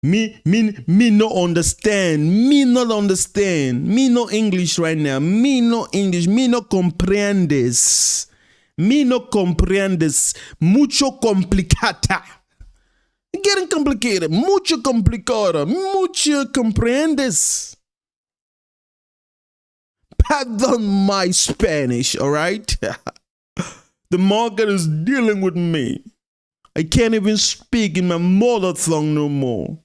no understand. Me not understand. Me no English right now. Me no English. Me no comprendes. Me no comprendes. Mucho complicata. Getting complicated. Mucho complicado. Mucho comprendes. Pardon my Spanish, all right? The market is dealing with me. I can't even speak in my mother tongue no more.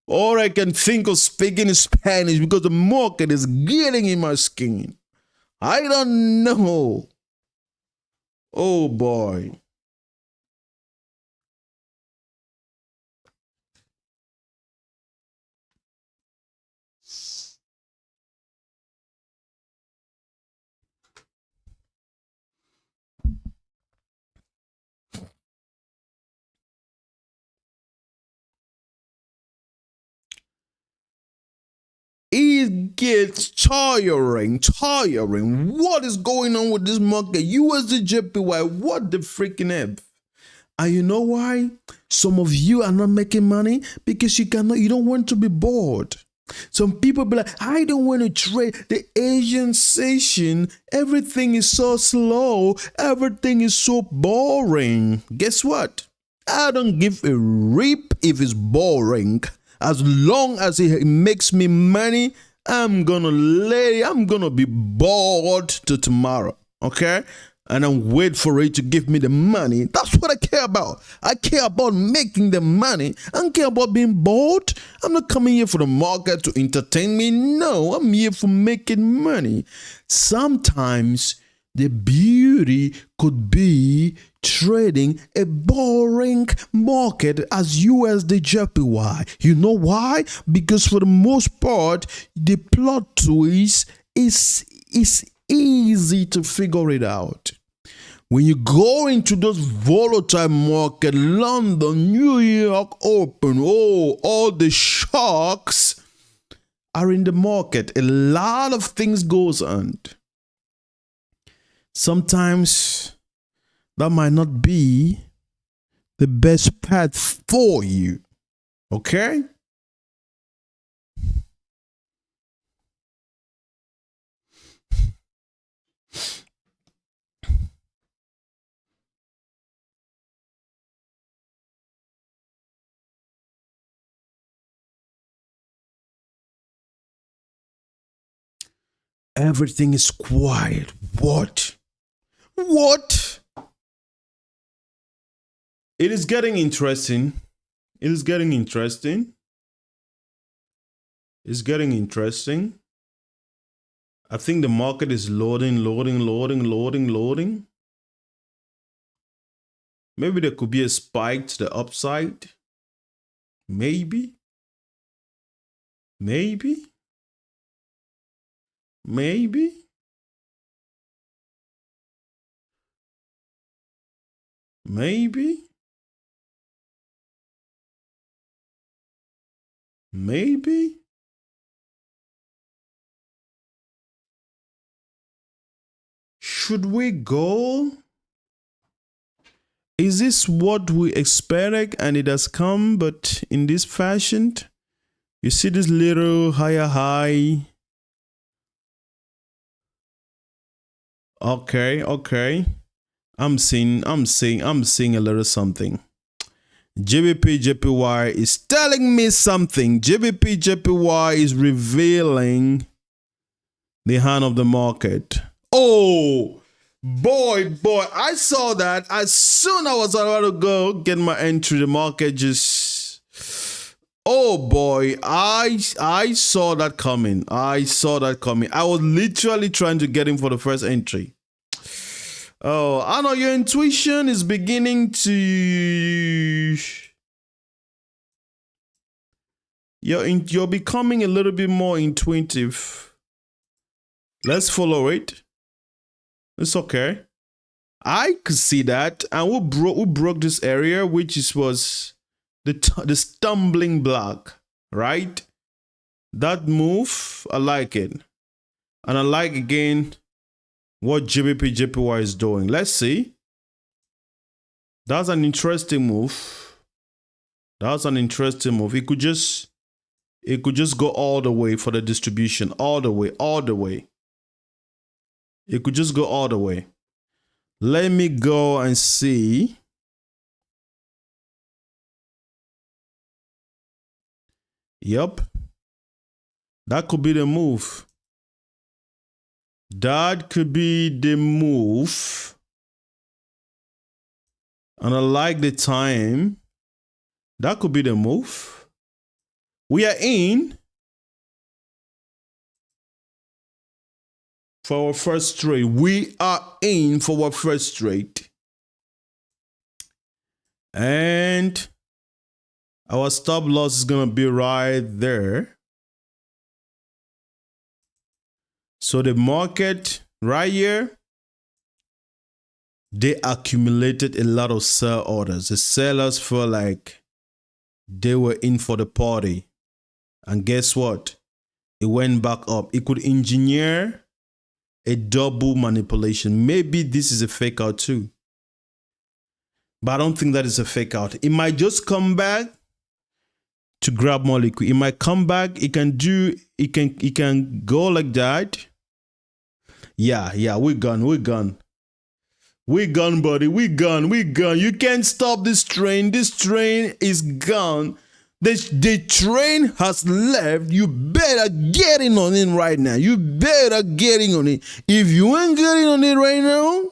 All I can think of speaking is Spanish because the market is getting in my skin. I don't know. Oh boy. It gets tiring. What is going on with this market? USDJPY, what the freaking F? And you know why? Some of you are not making money because you don't want to be bored. Some people be like, I don't want to trade the Asian session. Everything is so slow. Everything is so boring. Guess what? I don't give a rip if it's boring. As long as it makes me money, I'm gonna be bored till tomorrow. Okay? and I'm wait for it to give me the money. That's what I care about. I care about making the money. I don't care about being bored. I'm not coming here for the market to entertain me. No, I'm here for making money. Sometimes the beauty could be trading a boring market as USDJPY. You know why? Because for the most part, the plot twist is easy to figure it out. When you go into those volatile market, London, New York open, all the sharks are in the market. A lot of things goes on. Sometimes that might not be the best path for you. Okay? Everything is quiet. What? What? It is getting interesting. It is getting interesting. It's getting interesting. I think the market is loading. Maybe there could be a spike to the upside. Maybe. Maybe. Should we go? Is this what we expected and it has come, but in this fashion? You see this little higher high. Okay. I'm seeing a little something. JPY is telling me something. JPY is revealing the hand of the market. Oh, boy, I saw that. As soon as I was about to go get my entry, the market just... Oh boy, I saw that coming. I was literally trying to get in for the first entry. Oh, I know your intuition is beginning to... You're becoming a little bit more intuitive. Let's follow it. It's okay. I could see that, and we broke this area, which was the stumbling block, right? That move, I like it, and I like again what JPY is doing. Let's see. That's an interesting move. It could just go all the way for the distribution, all the way. It could just go all the way. Let me go and see. Yep. That could be the move. And I like the time. That could be the move. We are in for our first trade. And our stop loss is going to be right there. So the market right here, they accumulated a lot of sell orders. The sellers felt like they were in for the party. And guess what? It went back up. It could engineer a double manipulation. Maybe this is a fake out too. But I don't think that is a fake out. It might just come back to grab more liquid. It might come back. It can go like that. Yeah, we're gone, buddy. We're gone. You can't stop this train. This train is gone. The train has left. You better get in on it right now. If you ain't getting on it right now,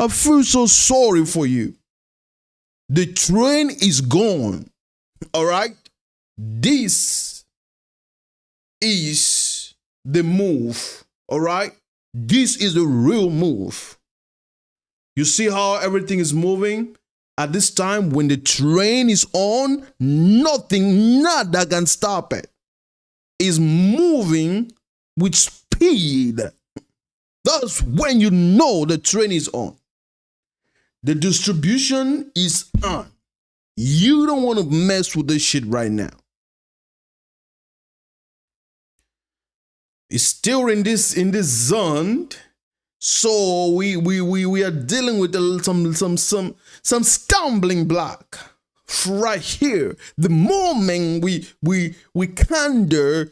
I feel so sorry for you. The train is gone. All right? This is the move. All right? This is the real move. You see how everything is moving? At this time, when the train is on, nada can stop it. It's moving with speed. That's when you know the train is on. The distribution is on. You don't want to mess with this shit right now. It's still in this zone. So we are dealing with some stumbling block right here. The moment we kinda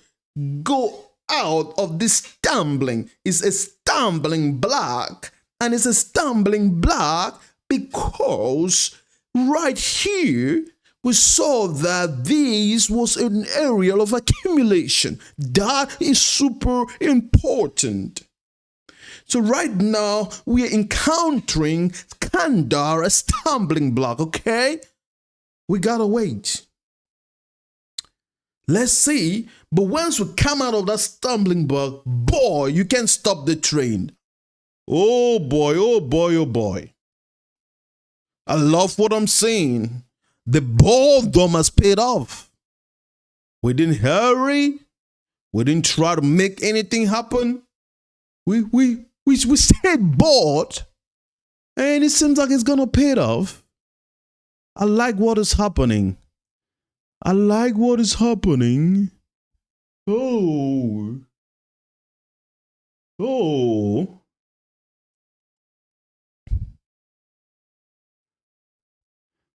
go out of this stumbling, it's a stumbling block, and it's a stumbling block because right here we saw that this was an area of accumulation. That is super important. So right now, we are encountering kinda a stumbling block, okay? We gotta wait. Let's see. But once we come out of that stumbling block, boy, you can't stop the train. Oh boy, oh boy, oh boy. I love what I'm saying. The boredom has paid off. We didn't hurry. We didn't try to make anything happen. We stayed bored, and it seems like it's gonna pay off. I like what is happening. I like what is happening. Oh.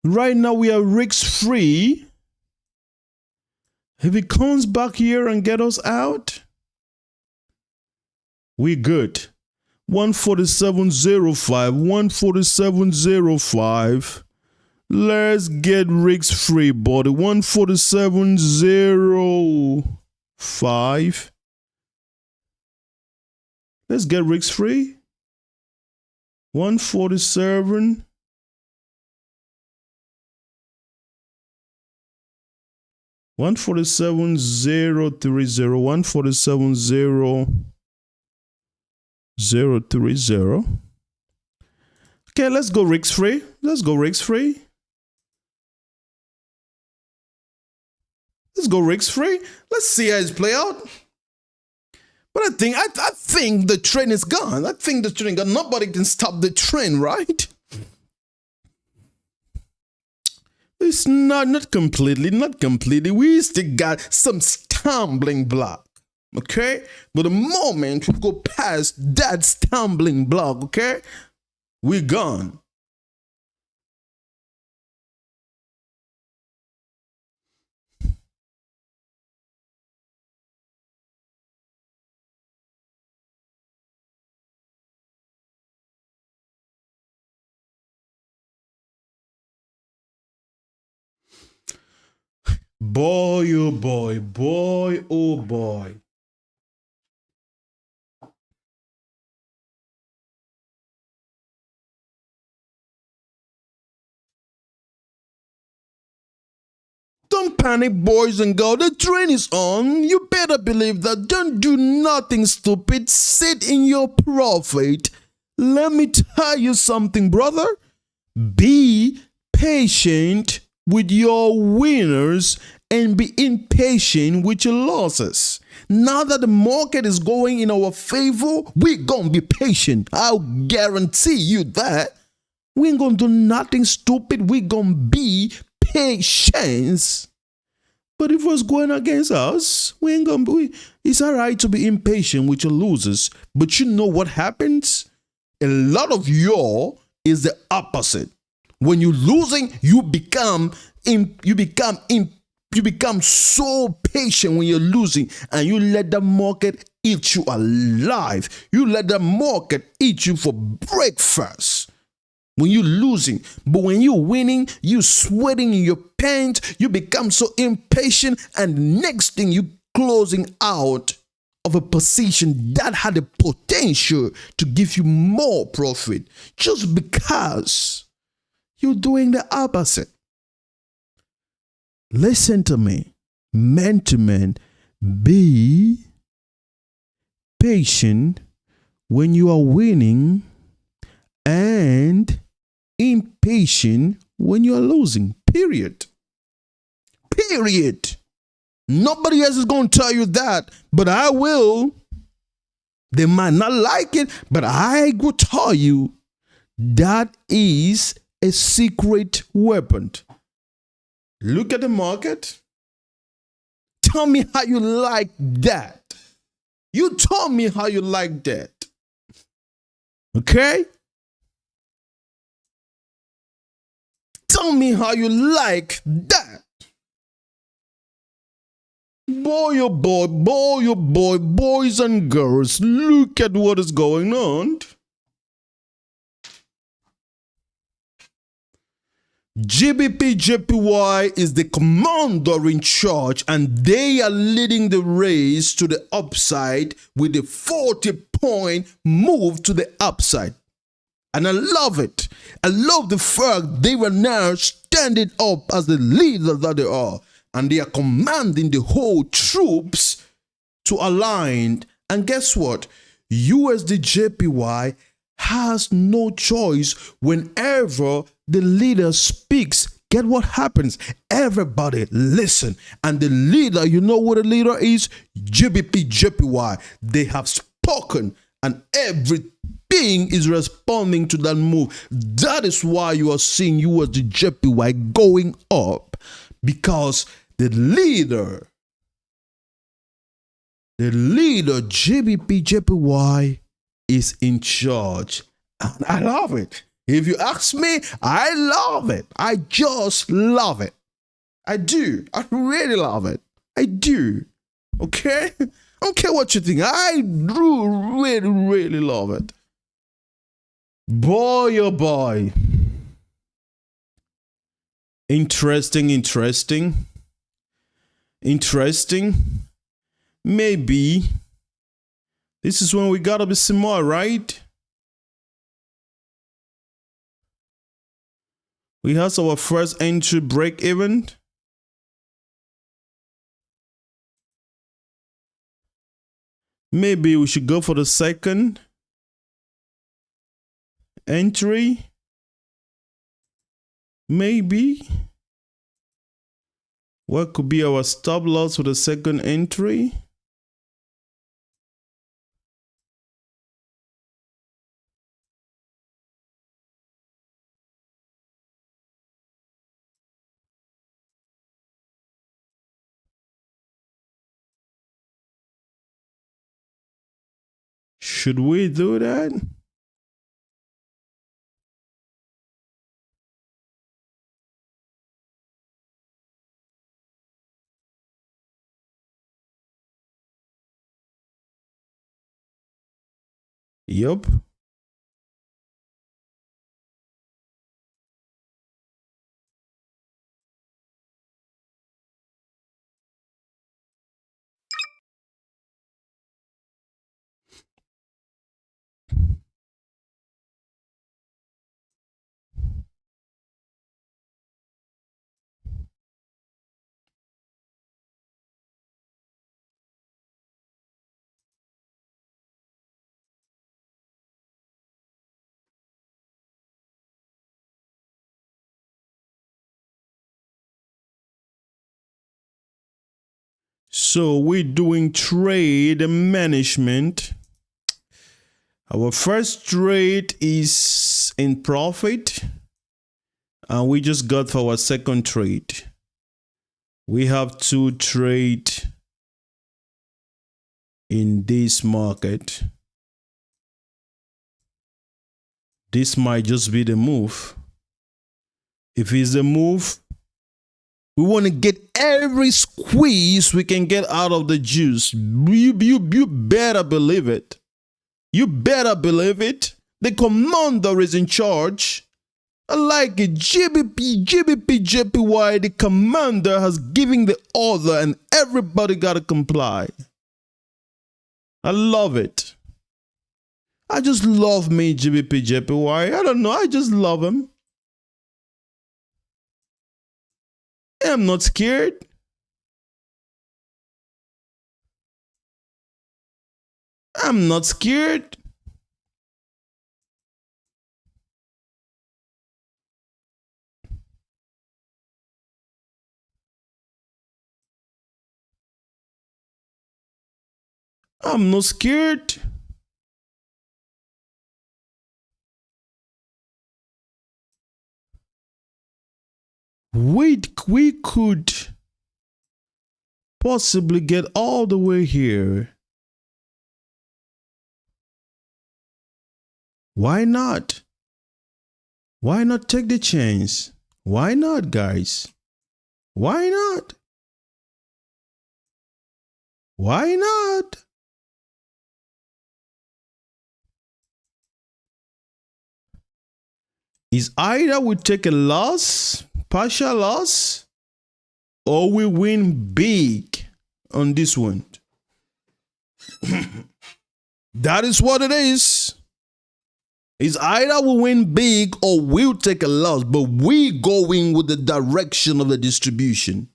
Right now we are risk free. If it comes back here and get us out, we good. 147.05, 147.05. Let's get risk free, buddy. 147.05. Let's get risk free. 147. 147.030. 147.030. Okay, let's go risk free. Let's go risk free. Let's go risk free. Let's see how it's play out. But I think the train is gone. I think the train gone. Nobody can stop the train, right? It's not completely. We still got some stumbling block. Okay? But the moment we go past that stumbling block, okay, we're gone. Boy, oh boy, boy, oh boy. Don't panic, boys and girls. The train is on. You better believe that. Don't do nothing stupid. Sit in your profit. Let me tell you something, brother. Be patient with your winners and be impatient with your losses. Now that the market is going in our favor, we're going to be patient. I'll guarantee you that. We ain't going to do nothing stupid. We're going to be patient. But if it was going against us, we ain't going to be. It's all right to be impatient with your losers. But you know what happens? A lot of y'all is the opposite. When you're losing, you become so patient when you're losing, and you let the market eat you alive. You let the market eat you for breakfast when you're losing. But when you're winning, you sweating in your pants, you become so impatient, and the next thing you closing out of a position that had the potential to give you more profit just because you're doing the opposite. Listen to me, man to man, be patient when you are winning and impatient when you are losing. Period. Period. Nobody else is going to tell you that, but I will. They might not like it, but I will tell you that is a secret weapon. Look at the market. Tell me how you like that. You tell me how you like that. Okay? Tell me how you like that. Boy, oh boy, boy, oh boy, boys and girls, look at what is going on. USDJPY is the commander in charge, and they are leading the race to the upside with a 40-point move to the upside. And I love it. I love the fact they were now standing up as the leader that they are. And they are commanding the whole troops to align. And guess what? USDJPY has no choice whenever the leader speaks. Get what happens? Everybody listen. And the leader, you know what the leader is? USDJPY. They have spoken and everything is responding to that move. That is why you are seeing USDJPY going up. Because the leader, USDJPY, is in charge. And I love it. If you ask me, I love it. I just love it. I do. I really love it. I do. Okay? I don't care what you think. I do really, really love it. Boy, oh boy. Interesting. Maybe this is when we gotta be smart, right? We have our first entry break even. Maybe we should go for the second entry. Maybe. What could be our stop loss for the second entry? Should we do that? Yup. So we're doing trade management. Our first trade is in profit, and we just got for our second trade. We have two trades in this market. This might just be the move. If it's the move, we want to get every squeeze we can get out of the juice. You better believe it. You better believe it. The commander is in charge. I like it. USDJPY, the commander has given the order and everybody got to comply. I love it. I just love me, USDJPY. I don't know. I just love him. I'm not scared. I'm not scared. I'm not scared. We could possibly get all the way here. Why not? Why not take the chance? Why not, guys? Why not? Why not? Is either we take a loss, partial loss, or we win big on this one. That is what it is. It's either we win big or we'll take a loss, but we going with the direction of the distribution.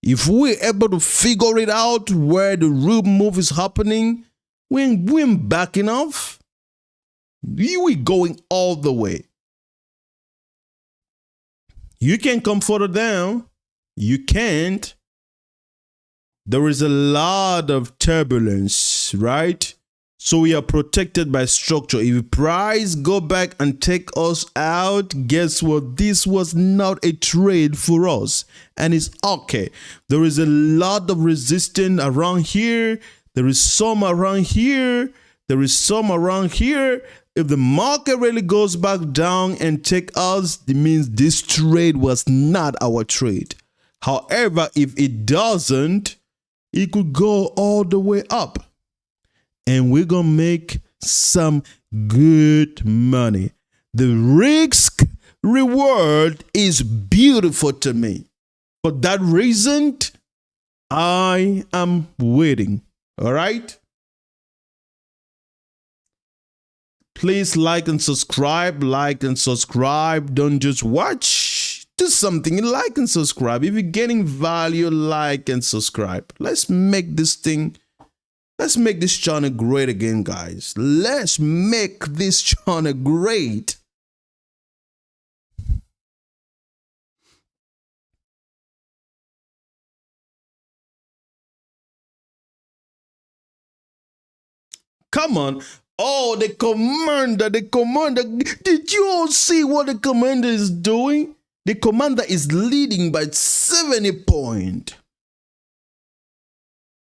If we're able to figure it out where the real move is happening, we're backing off. We going all the way. You can come further down. You can't. There is a lot of turbulence, right? So we are protected by structure. If price go back and take us out, guess what? This was not a trade for us. And it's okay. There is a lot of resistance around here. There is some around here. There is some around here. If the market really goes back down and take us, it means this trade was not our trade. However, if it doesn't, it could go all the way up. And we're going to make some good money. The risk reward is beautiful to me. For that reason, I am waiting. All right? Please like and subscribe. Like and subscribe. Don't just watch. Do something. Like and subscribe. If you're getting value, like and subscribe. Let's make this channel great again, guys. Let's make this channel great. Come on. Oh, the commander. Did you all see what the commander is doing? The commander is leading by 70 points.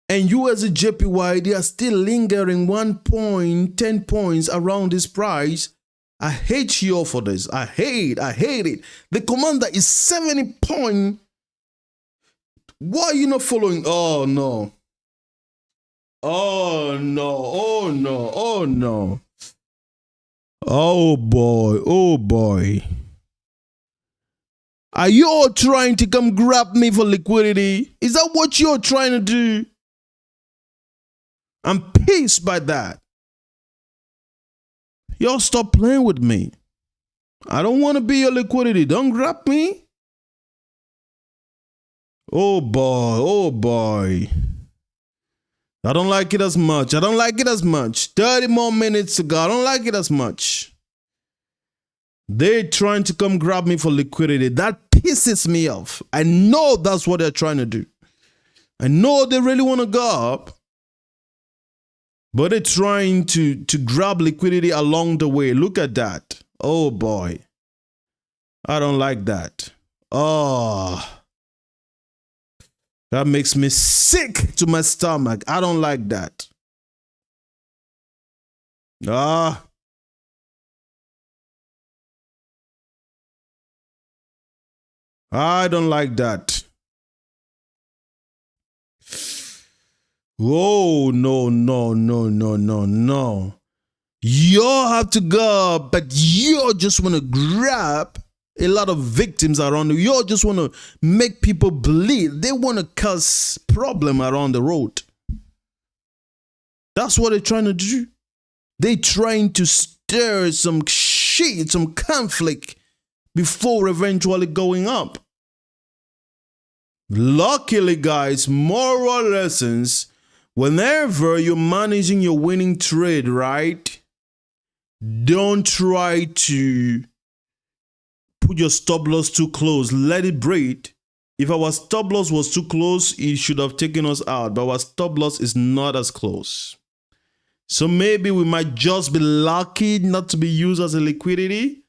And USDJPY, they are still lingering 1 point, 10 points around this price. I hate you all for this. I hate it. The commander is 70 points. Why are you not following? Oh, no. Oh, no. Oh, no. Oh, no. Oh, boy. Oh, boy. Are you all trying to come grab me for liquidity? Is that what you're trying to do? I'm pissed by that. Y'all stop playing with me. I don't want to be your liquidity. Don't grab me. Oh boy, oh boy. I don't like it as much. I don't like it as much. 30 more minutes to go. I don't like it as much. They're trying to come grab me for liquidity. That pisses me off. I know that's what they're trying to do. I know they really want to go up. But they're trying to grab liquidity along the way. Look at that. Oh, boy. I don't like that. Oh. That makes me sick to my stomach. I don't like that. Ah. I don't like that. Oh, no. You have to go, but you just want to grab a lot of victims around you. You just want to make people bleed. They want to cause problem around the road. That's what they're trying to do. They're trying to stir some shit, some conflict before eventually going up. Luckily, guys, moral lessons. Whenever you're managing your winning trade, right? Don't try to put your stop loss too close. Let it breathe. If our stop loss was too close, it should have taken us out. But our stop loss is not as close. So maybe we might just be lucky not to be used as a liquidity.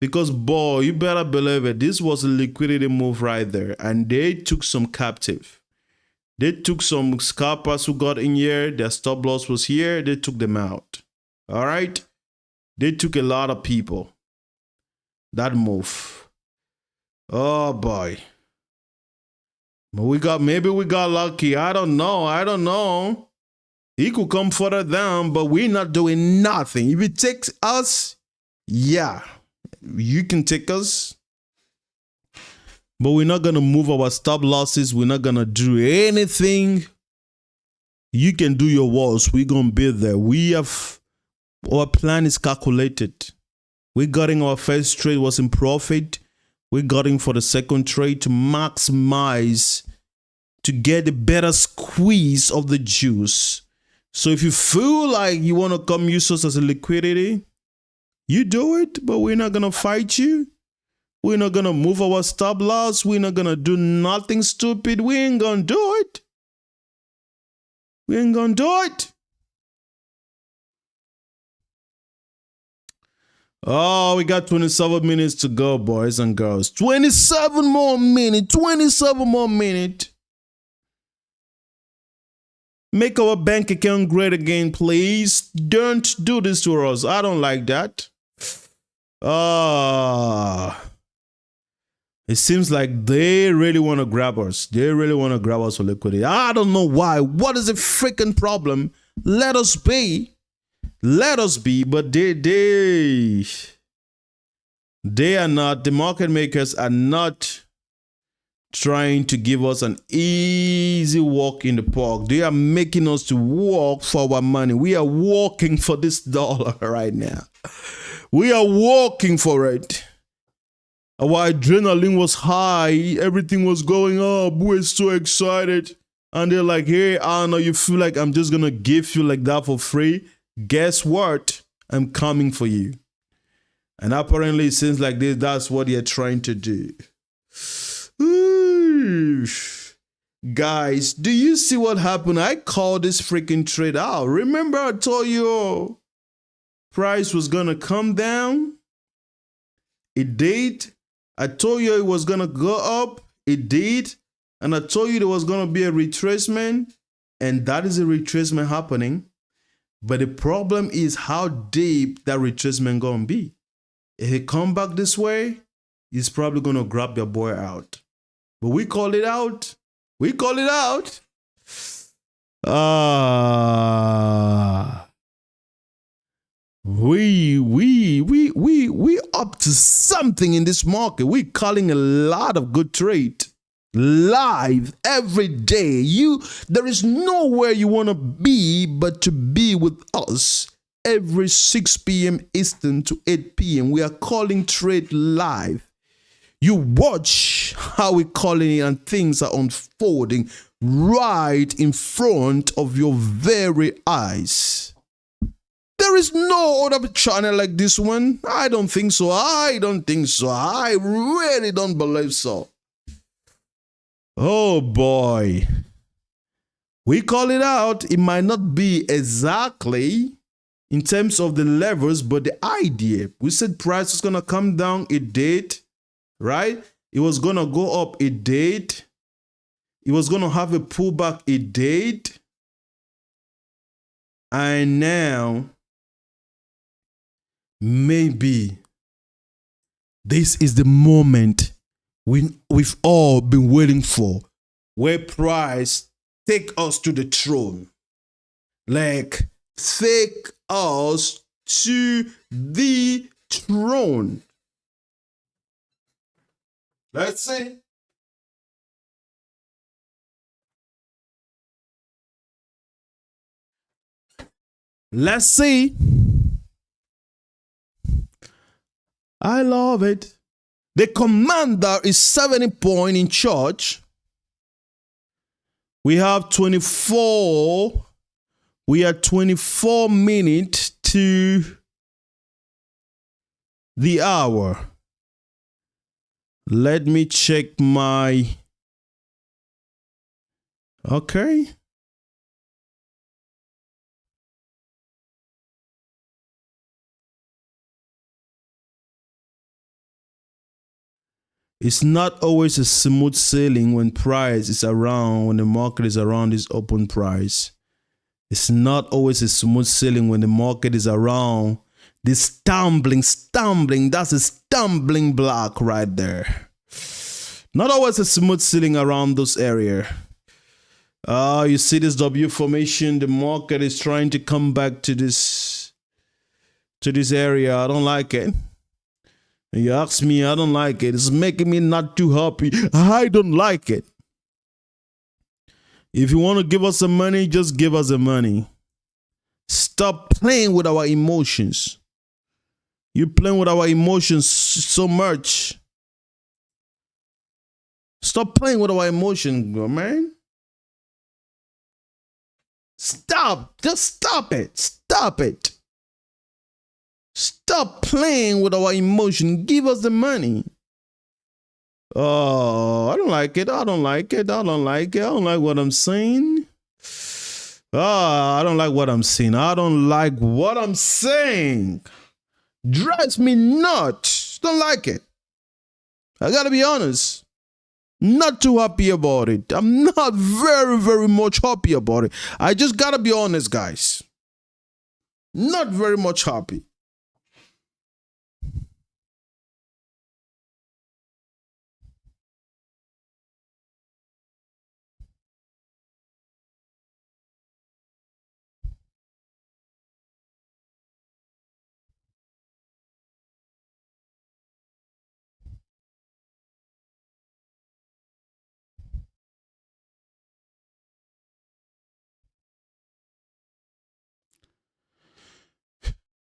Because, boy, you better believe it. This was a liquidity move right there. And they took some captive. They took some scalpers who got in here. Their stop loss was here. They took them out. All right? They took a lot of people. That move. Oh, boy. But maybe we got lucky. I don't know. He could come further down, but we're not doing nothing. If it takes us, yeah, you can take us. But we're not going to move our stop losses. We're not going to do anything. You can do your worst. We're going to be there. Our plan is calculated. We got in our first trade was in profit. We got in for the second trade to maximize, to get a better squeeze of the juice. So if you feel like you want to come use us as a liquidity, you do it, but we're not going to fight you. We're not going to move our stop loss. We're not going to do nothing stupid. We ain't going to do it. We ain't going to do it. Oh, we got 27 minutes to go, boys and girls. 27 more minutes. 27 more minutes. Make our bank account great again, please. Don't do this to us. I don't like that. It seems like they really want to grab us. They really want to grab us for liquidity. I don't know why. What is the freaking problem? Let us be. Let us be. But they are not. The market makers are not trying to give us an easy walk in the park. They are making us to work for our money. We are working for this dollar right now. We are working for it. Our adrenaline was high. Everything was going up. We're so excited. And they're like, hey, I don't know, you feel like I'm just going to give you like that for free? Guess what? I'm coming for you. And apparently it seems like that's what they're trying to do. Ooh. Guys, do you see what happened? I called this freaking trade out. Remember I told you price was going to come down? It did. I told you it was going to go up. It did. And I told you there was going to be a retracement. And that is a retracement happening. But the problem is how deep that retracement going to be. If it come back this way, it's probably going to grab your boy out. But we call it out. We call it out. We up to something in this market. We calling a lot of good trade live every day. There is nowhere you want to be but to be with us every 6 p.m. Eastern to 8 p.m. We are calling trade live. You watch how we're calling it and things are unfolding right in front of your very eyes. There is no other channel like this one. I don't think so. I really don't believe so. Oh boy. We call it out. It might not be exactly in terms of the levels, but the idea. We said price is going to come down. It did. Right? It was going to go up. It did. It was going to have a pullback. It did. And now, maybe this is the moment we've all been waiting for, where price take us to the throne. Like, take us to the throne. Let's see. Let's see. I love it. The commander is 70 point in charge. We have 24. We are 24 minutes to the hour. Let me check my. Okay. It's not always a smooth sailing when price is around, when the market is around this open price. It's not always a smooth sailing when the market is around this stumbling, that's a stumbling block right there. Not always a smooth sailing around this area. You see this W formation, the market is trying to come back to this area. I don't like it. You ask me, I don't like it. It's making me not too happy. I don't like it. If you want to give us some money, just give us the money. Stop playing with our emotions. You're playing with our emotions so much. Stop playing with our emotions, man. Stop. Just stop it. Stop it. Stop playing with our emotion. Give us the money. Oh, I don't like it. I don't like it. I don't like it. I don't like what I'm saying. I don't like what I'm saying. I don't like what I'm saying. Drives me nuts. Don't like it. I gotta be honest. Not too happy about it. I'm not very, very much happy about it. I just gotta be honest, guys. Not very much happy.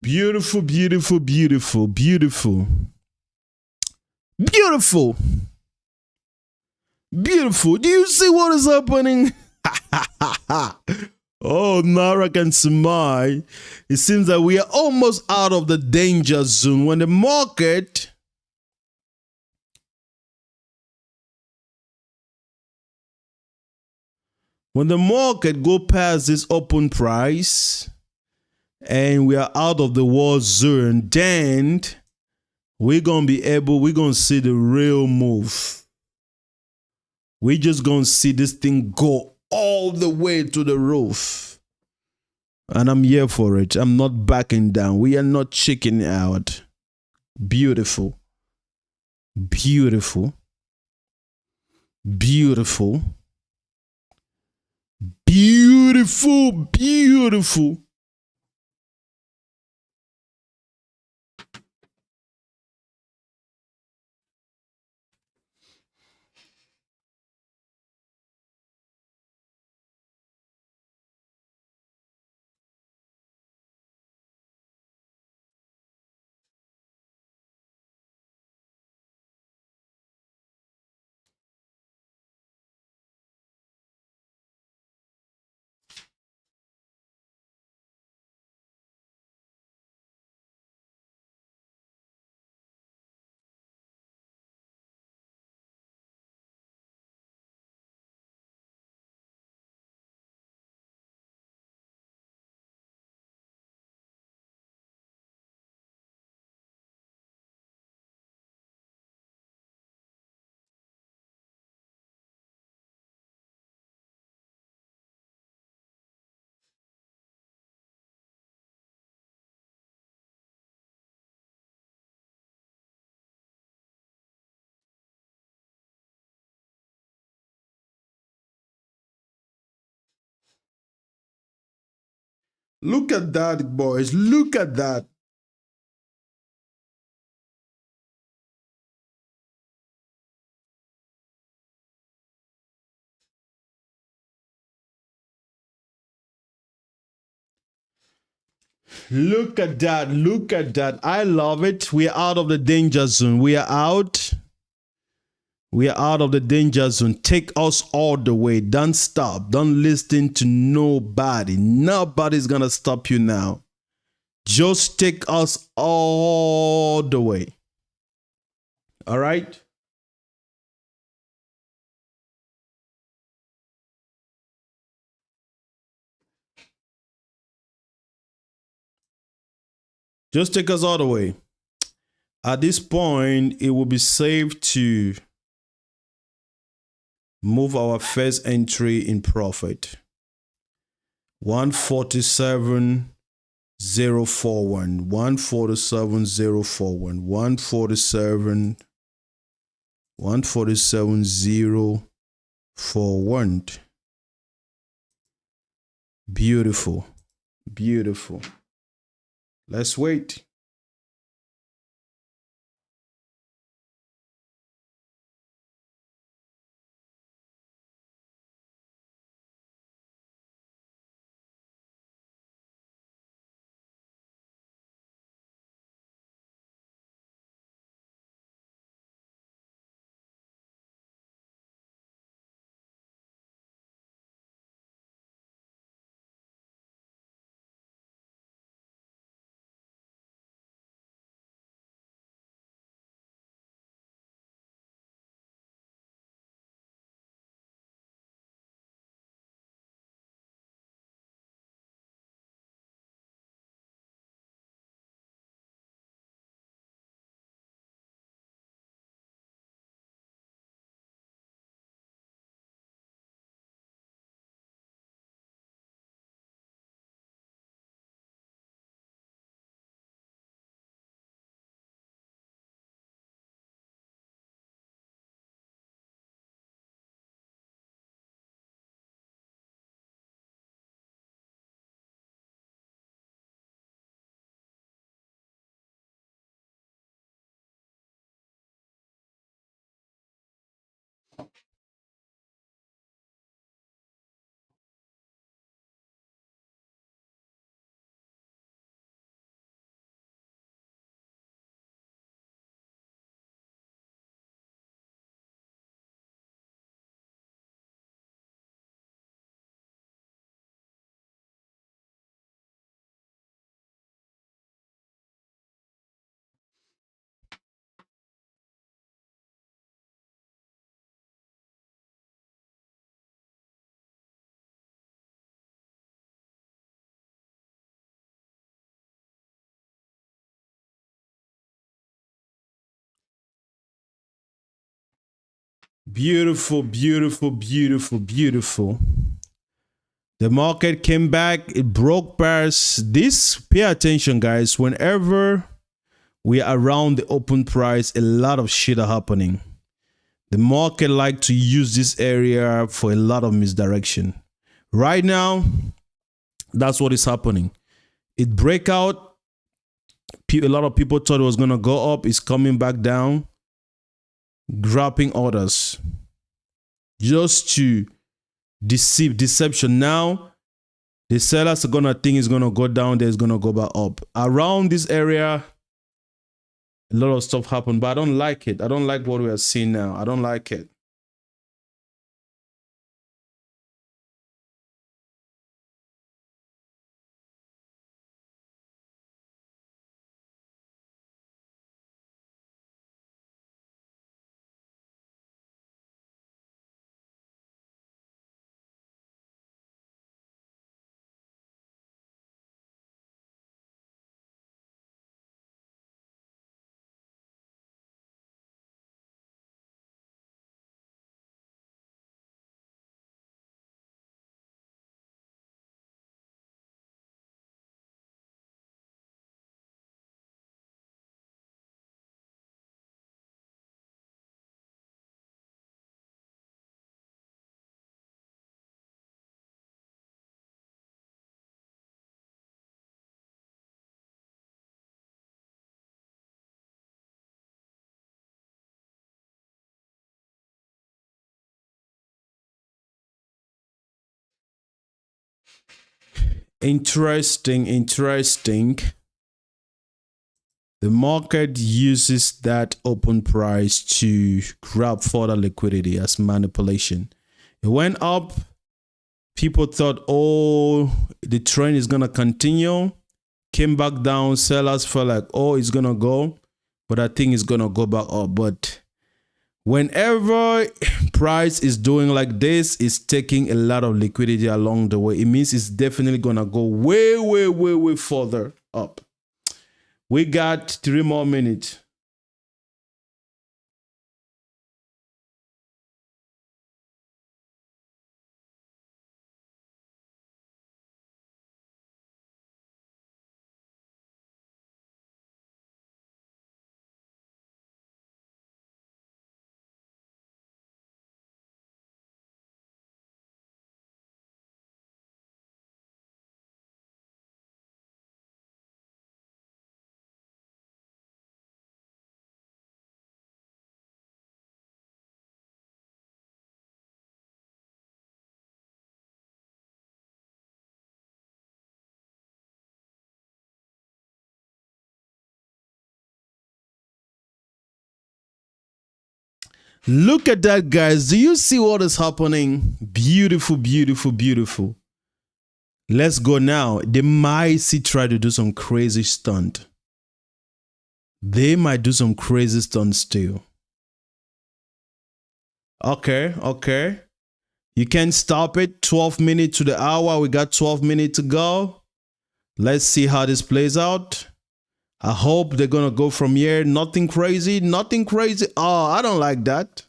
Beautiful, beautiful, beautiful, beautiful. Beautiful. Beautiful. Do you see what is happening? Oh, Narak and Sumai. It seems that we are almost out of the danger zone. When the market go past this open price and we are out of the war zone, then we're going to see the real move. We're just going to see this thing go all the way to the roof. And I'm here for it. I'm not backing down. We are not checking out. Beautiful. Beautiful. Beautiful. Beautiful. Beautiful. Look at that, boys. Look at that. Look at that. Look at that. I love it. We are out of the danger zone. We are out. We are out of the danger zone. Take us all the way. Don't stop. Don't listen to nobody. Nobody's going to stop you now. Just take us all the way. All right? Just take us all the way. At this point, it will be safe to move our first entry in profit. 147.041, 147.041, 147.041. Beautiful, beautiful. Let's wait. Beautiful, beautiful, beautiful, beautiful. The market came back. It broke past this. Pay attention, guys. Whenever we are around the open price, a lot of shit are happening. The market like to use this area for a lot of misdirection. Right now, that's what is happening. It break out. A lot of people thought it was going to go up. It's coming back down, dropping orders just to deception. Now the sellers are gonna think it's gonna go down, there's gonna go back up. Around this area, a lot of stuff happened, but I don't like it. I don't like what we are seeing now. I don't like it. Interesting. The market uses that open price to grab further liquidity as manipulation. It went up. People thought, oh, the trend is going to continue. Came back down. Sellers felt like, oh, it's going to go. But I think it's going to go back up. But whenever price is doing like this, it's taking a lot of liquidity along the way. It means it's definitely going to go way further up. We got 3 more minutes. Look at that, guys. Do you see what is happening? Beautiful. Let's go now. They might try to do some crazy stunt. They might do some crazy stunts still. Okay. You can't stop it. 12 minutes to the hour. We got 12 minutes to go. Let's see how this plays out. I hope they're going to go from here. Nothing crazy. Oh, I don't like that.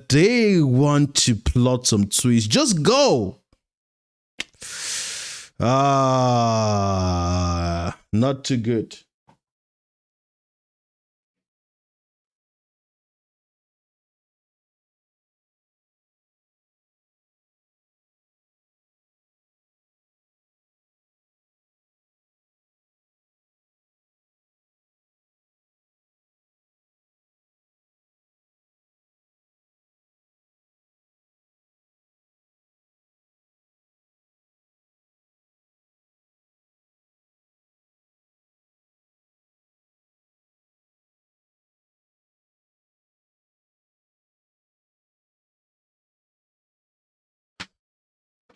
They want to plot some twists. Just go. Not too good.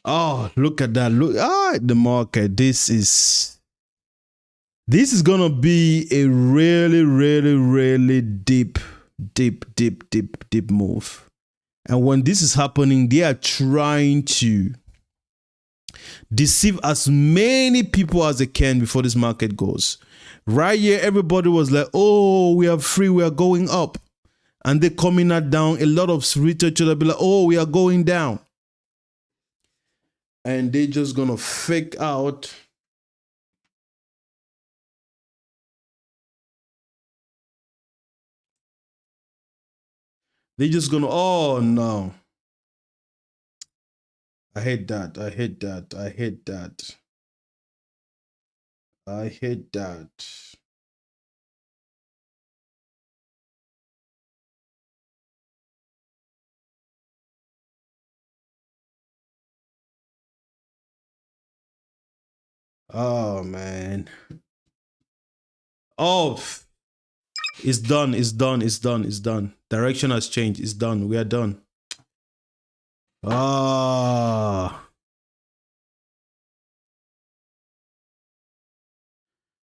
Oh, look at that. Look, the market. This is gonna be a really deep move. And when this is happening, they are trying to deceive as many people as they can before this market goes. Right here, everybody was like, oh, we are free, we are going up. And they're coming out down. A lot of researchers will be like, oh, we are going down. And they're just gonna fake out. They're just gonna, oh no. I hate that. Oh man. Oh, it's done. Direction has changed. It's done. We are done.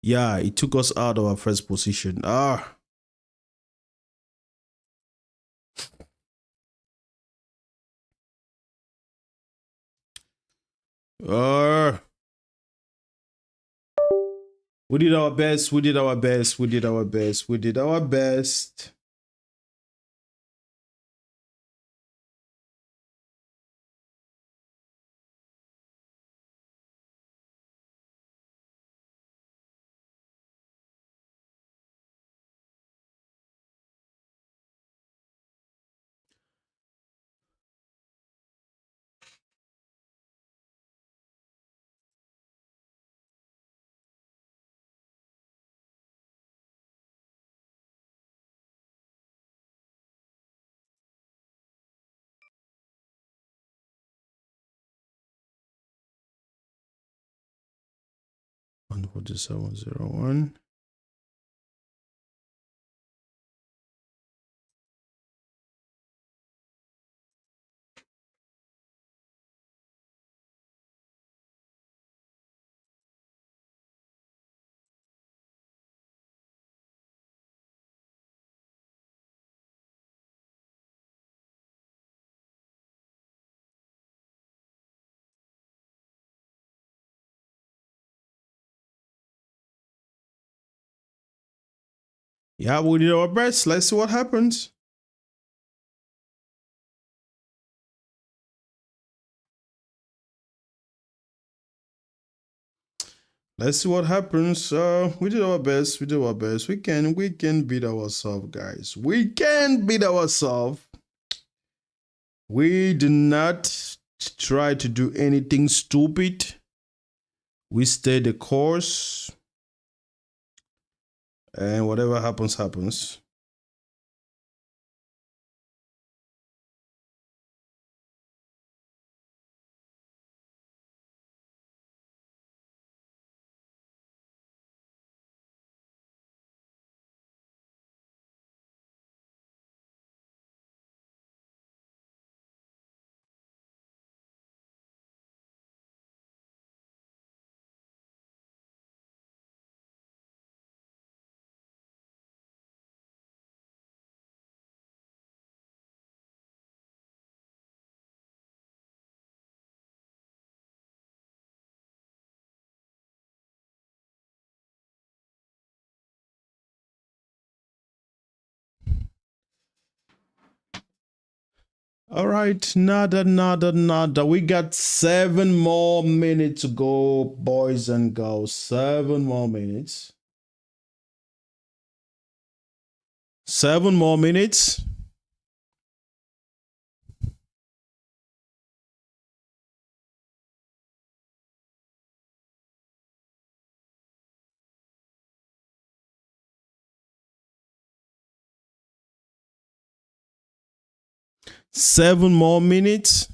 Yeah, it took us out of our first position. We did our best. 147.01. Yeah, we did our best. Let's see what happens. Let's see what happens. We did our best. We did our best. We can beat ourselves, guys. We can beat ourselves. We do not try to do anything stupid. We stay the course. And whatever happens, happens. All right, nada. We got 7 more minutes to go, boys and girls. 7 more minutes. 7 more minutes. Seven more minutes.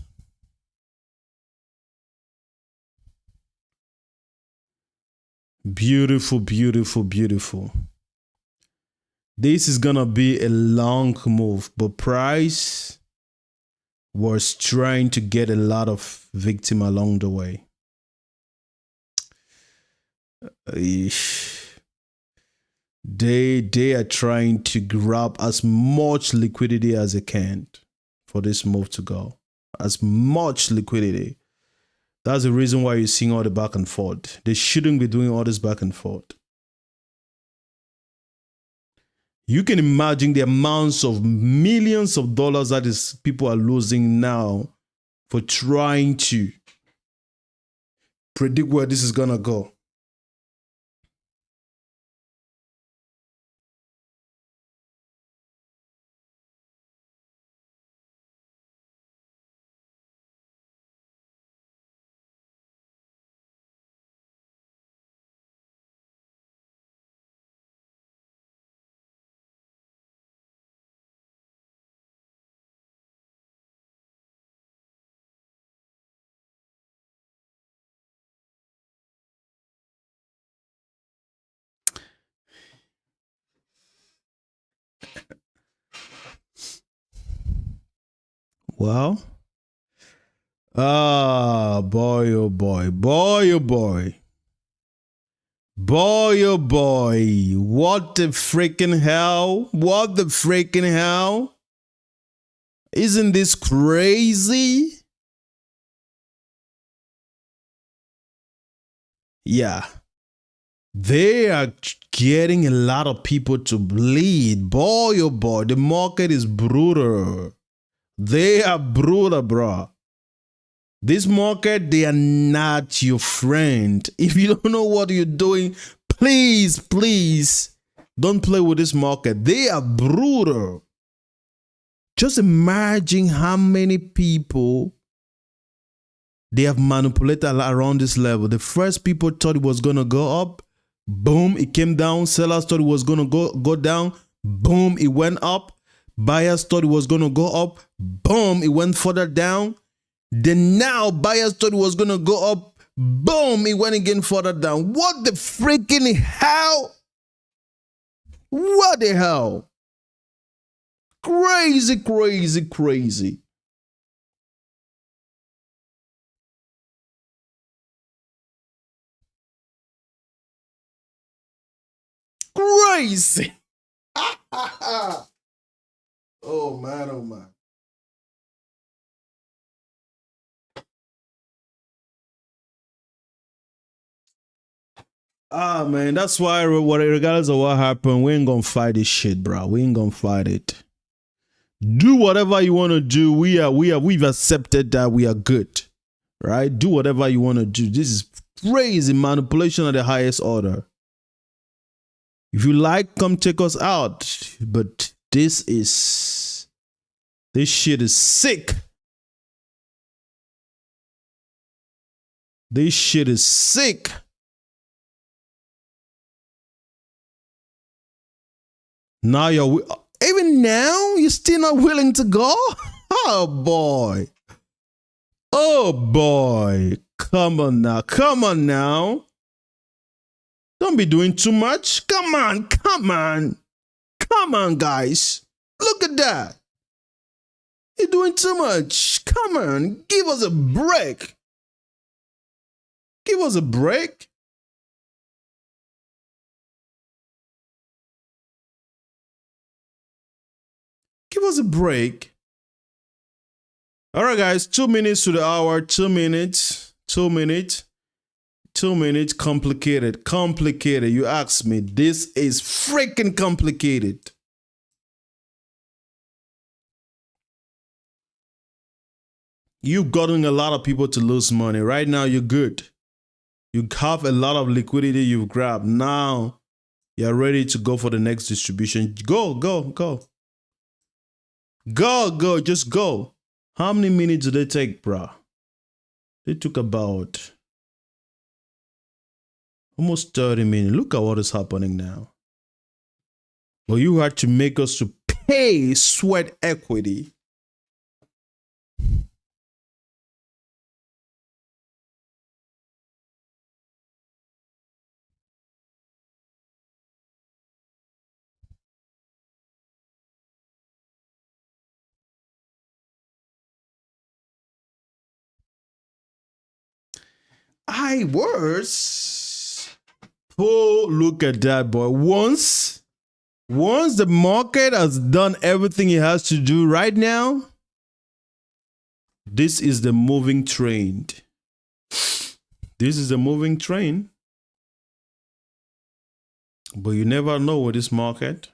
Beautiful. This is gonna be a long move, but price was trying to get a lot of victim along the way. They are trying to grab as much liquidity as they can for this move to go. As much liquidity. That's the reason why you're seeing all the back and forth. They shouldn't be doing all this back and forth. You can imagine the amounts of millions of dollars that is people are losing now for trying to predict where this is gonna go. Well, boy, oh boy. What the freaking hell? Isn't this crazy? Yeah. They are getting a lot of people to bleed. Boy, oh boy, the market is brutal. They are brutal, bro. This market, they are not your friend. If you don't know what you're doing, please don't play with this market. They are brutal. Just imagine how many people they have manipulated around this level. The first people thought it was going to go up. Boom, it came down. Sellers thought it was going to go down. Boom, it went up. Buyers thought it was going to go up. Boom, it went further down. Then now buyers thought it was going to go up. Boom, it went again further down. What the freaking hell? What the hell? Crazy, crazy, crazy. Crazy. Oh man, oh man. Ah man, that's why regardless of what happened, we ain't gonna fight this shit, bro. We ain't gonna fight it. Do whatever you want to do. We've accepted that we are good, right? Do whatever you want to do. This is crazy manipulation of the highest order. If you like, come check us out. But this shit is sick. This shit is sick. Now even now you're still not willing to go? Oh boy. Oh boy. Come on now. Come on now. Don't be doing too much. Come on. Come on. Come on, guys. Look at that. You're doing too much. Come on. Give us a break. Give us a break. Give us a break. All right, guys. 2 minutes to the hour. 2 minutes. 2 minutes. 2 minutes. Complicated. Complicated. You ask me. This is freaking complicated. You've gotten a lot of people to lose money. Right now, you're good. You have a lot of liquidity you've grabbed. Now, you're ready to go for the next distribution. Go, go, go. Go, go, just go. How many minutes did they take, bro? They took about almost 30 minutes. Look at what is happening now. Well, you had to make us to pay sweat equity. Oh, look at that, boy. Once the market has done everything it has to do right now, this is the moving train. This is the moving train. But you never know with this market.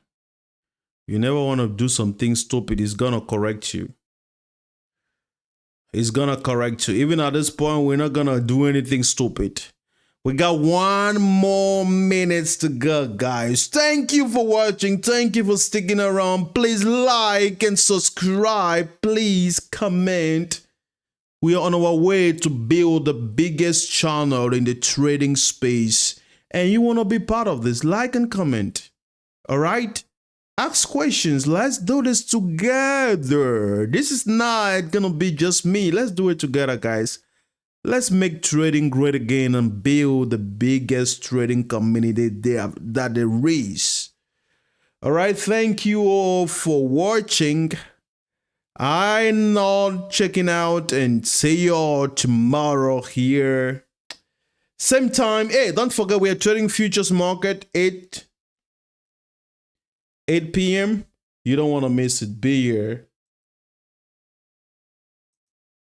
You never want to do something stupid. It's going to correct you. It's going to correct you. Even at this point, we're not going to do anything stupid. We got 1 more minutes to go, guys. Thank you for watching. Thank you for sticking around. Please like and subscribe. Please comment. We are on our way to build the biggest channel in the trading space. And you want to be part of this. Like and comment. All right? Ask questions. Let's do this together. This is not gonna be just me. Let's do it together, guys. Let's make trading great again and build the biggest trading community that there is. All right. Thank you all for watching. I'm not checking out and see you all tomorrow here. Same time. Hey, don't forget we are trading futures market 8 p.m. You don't want to miss it. Be here.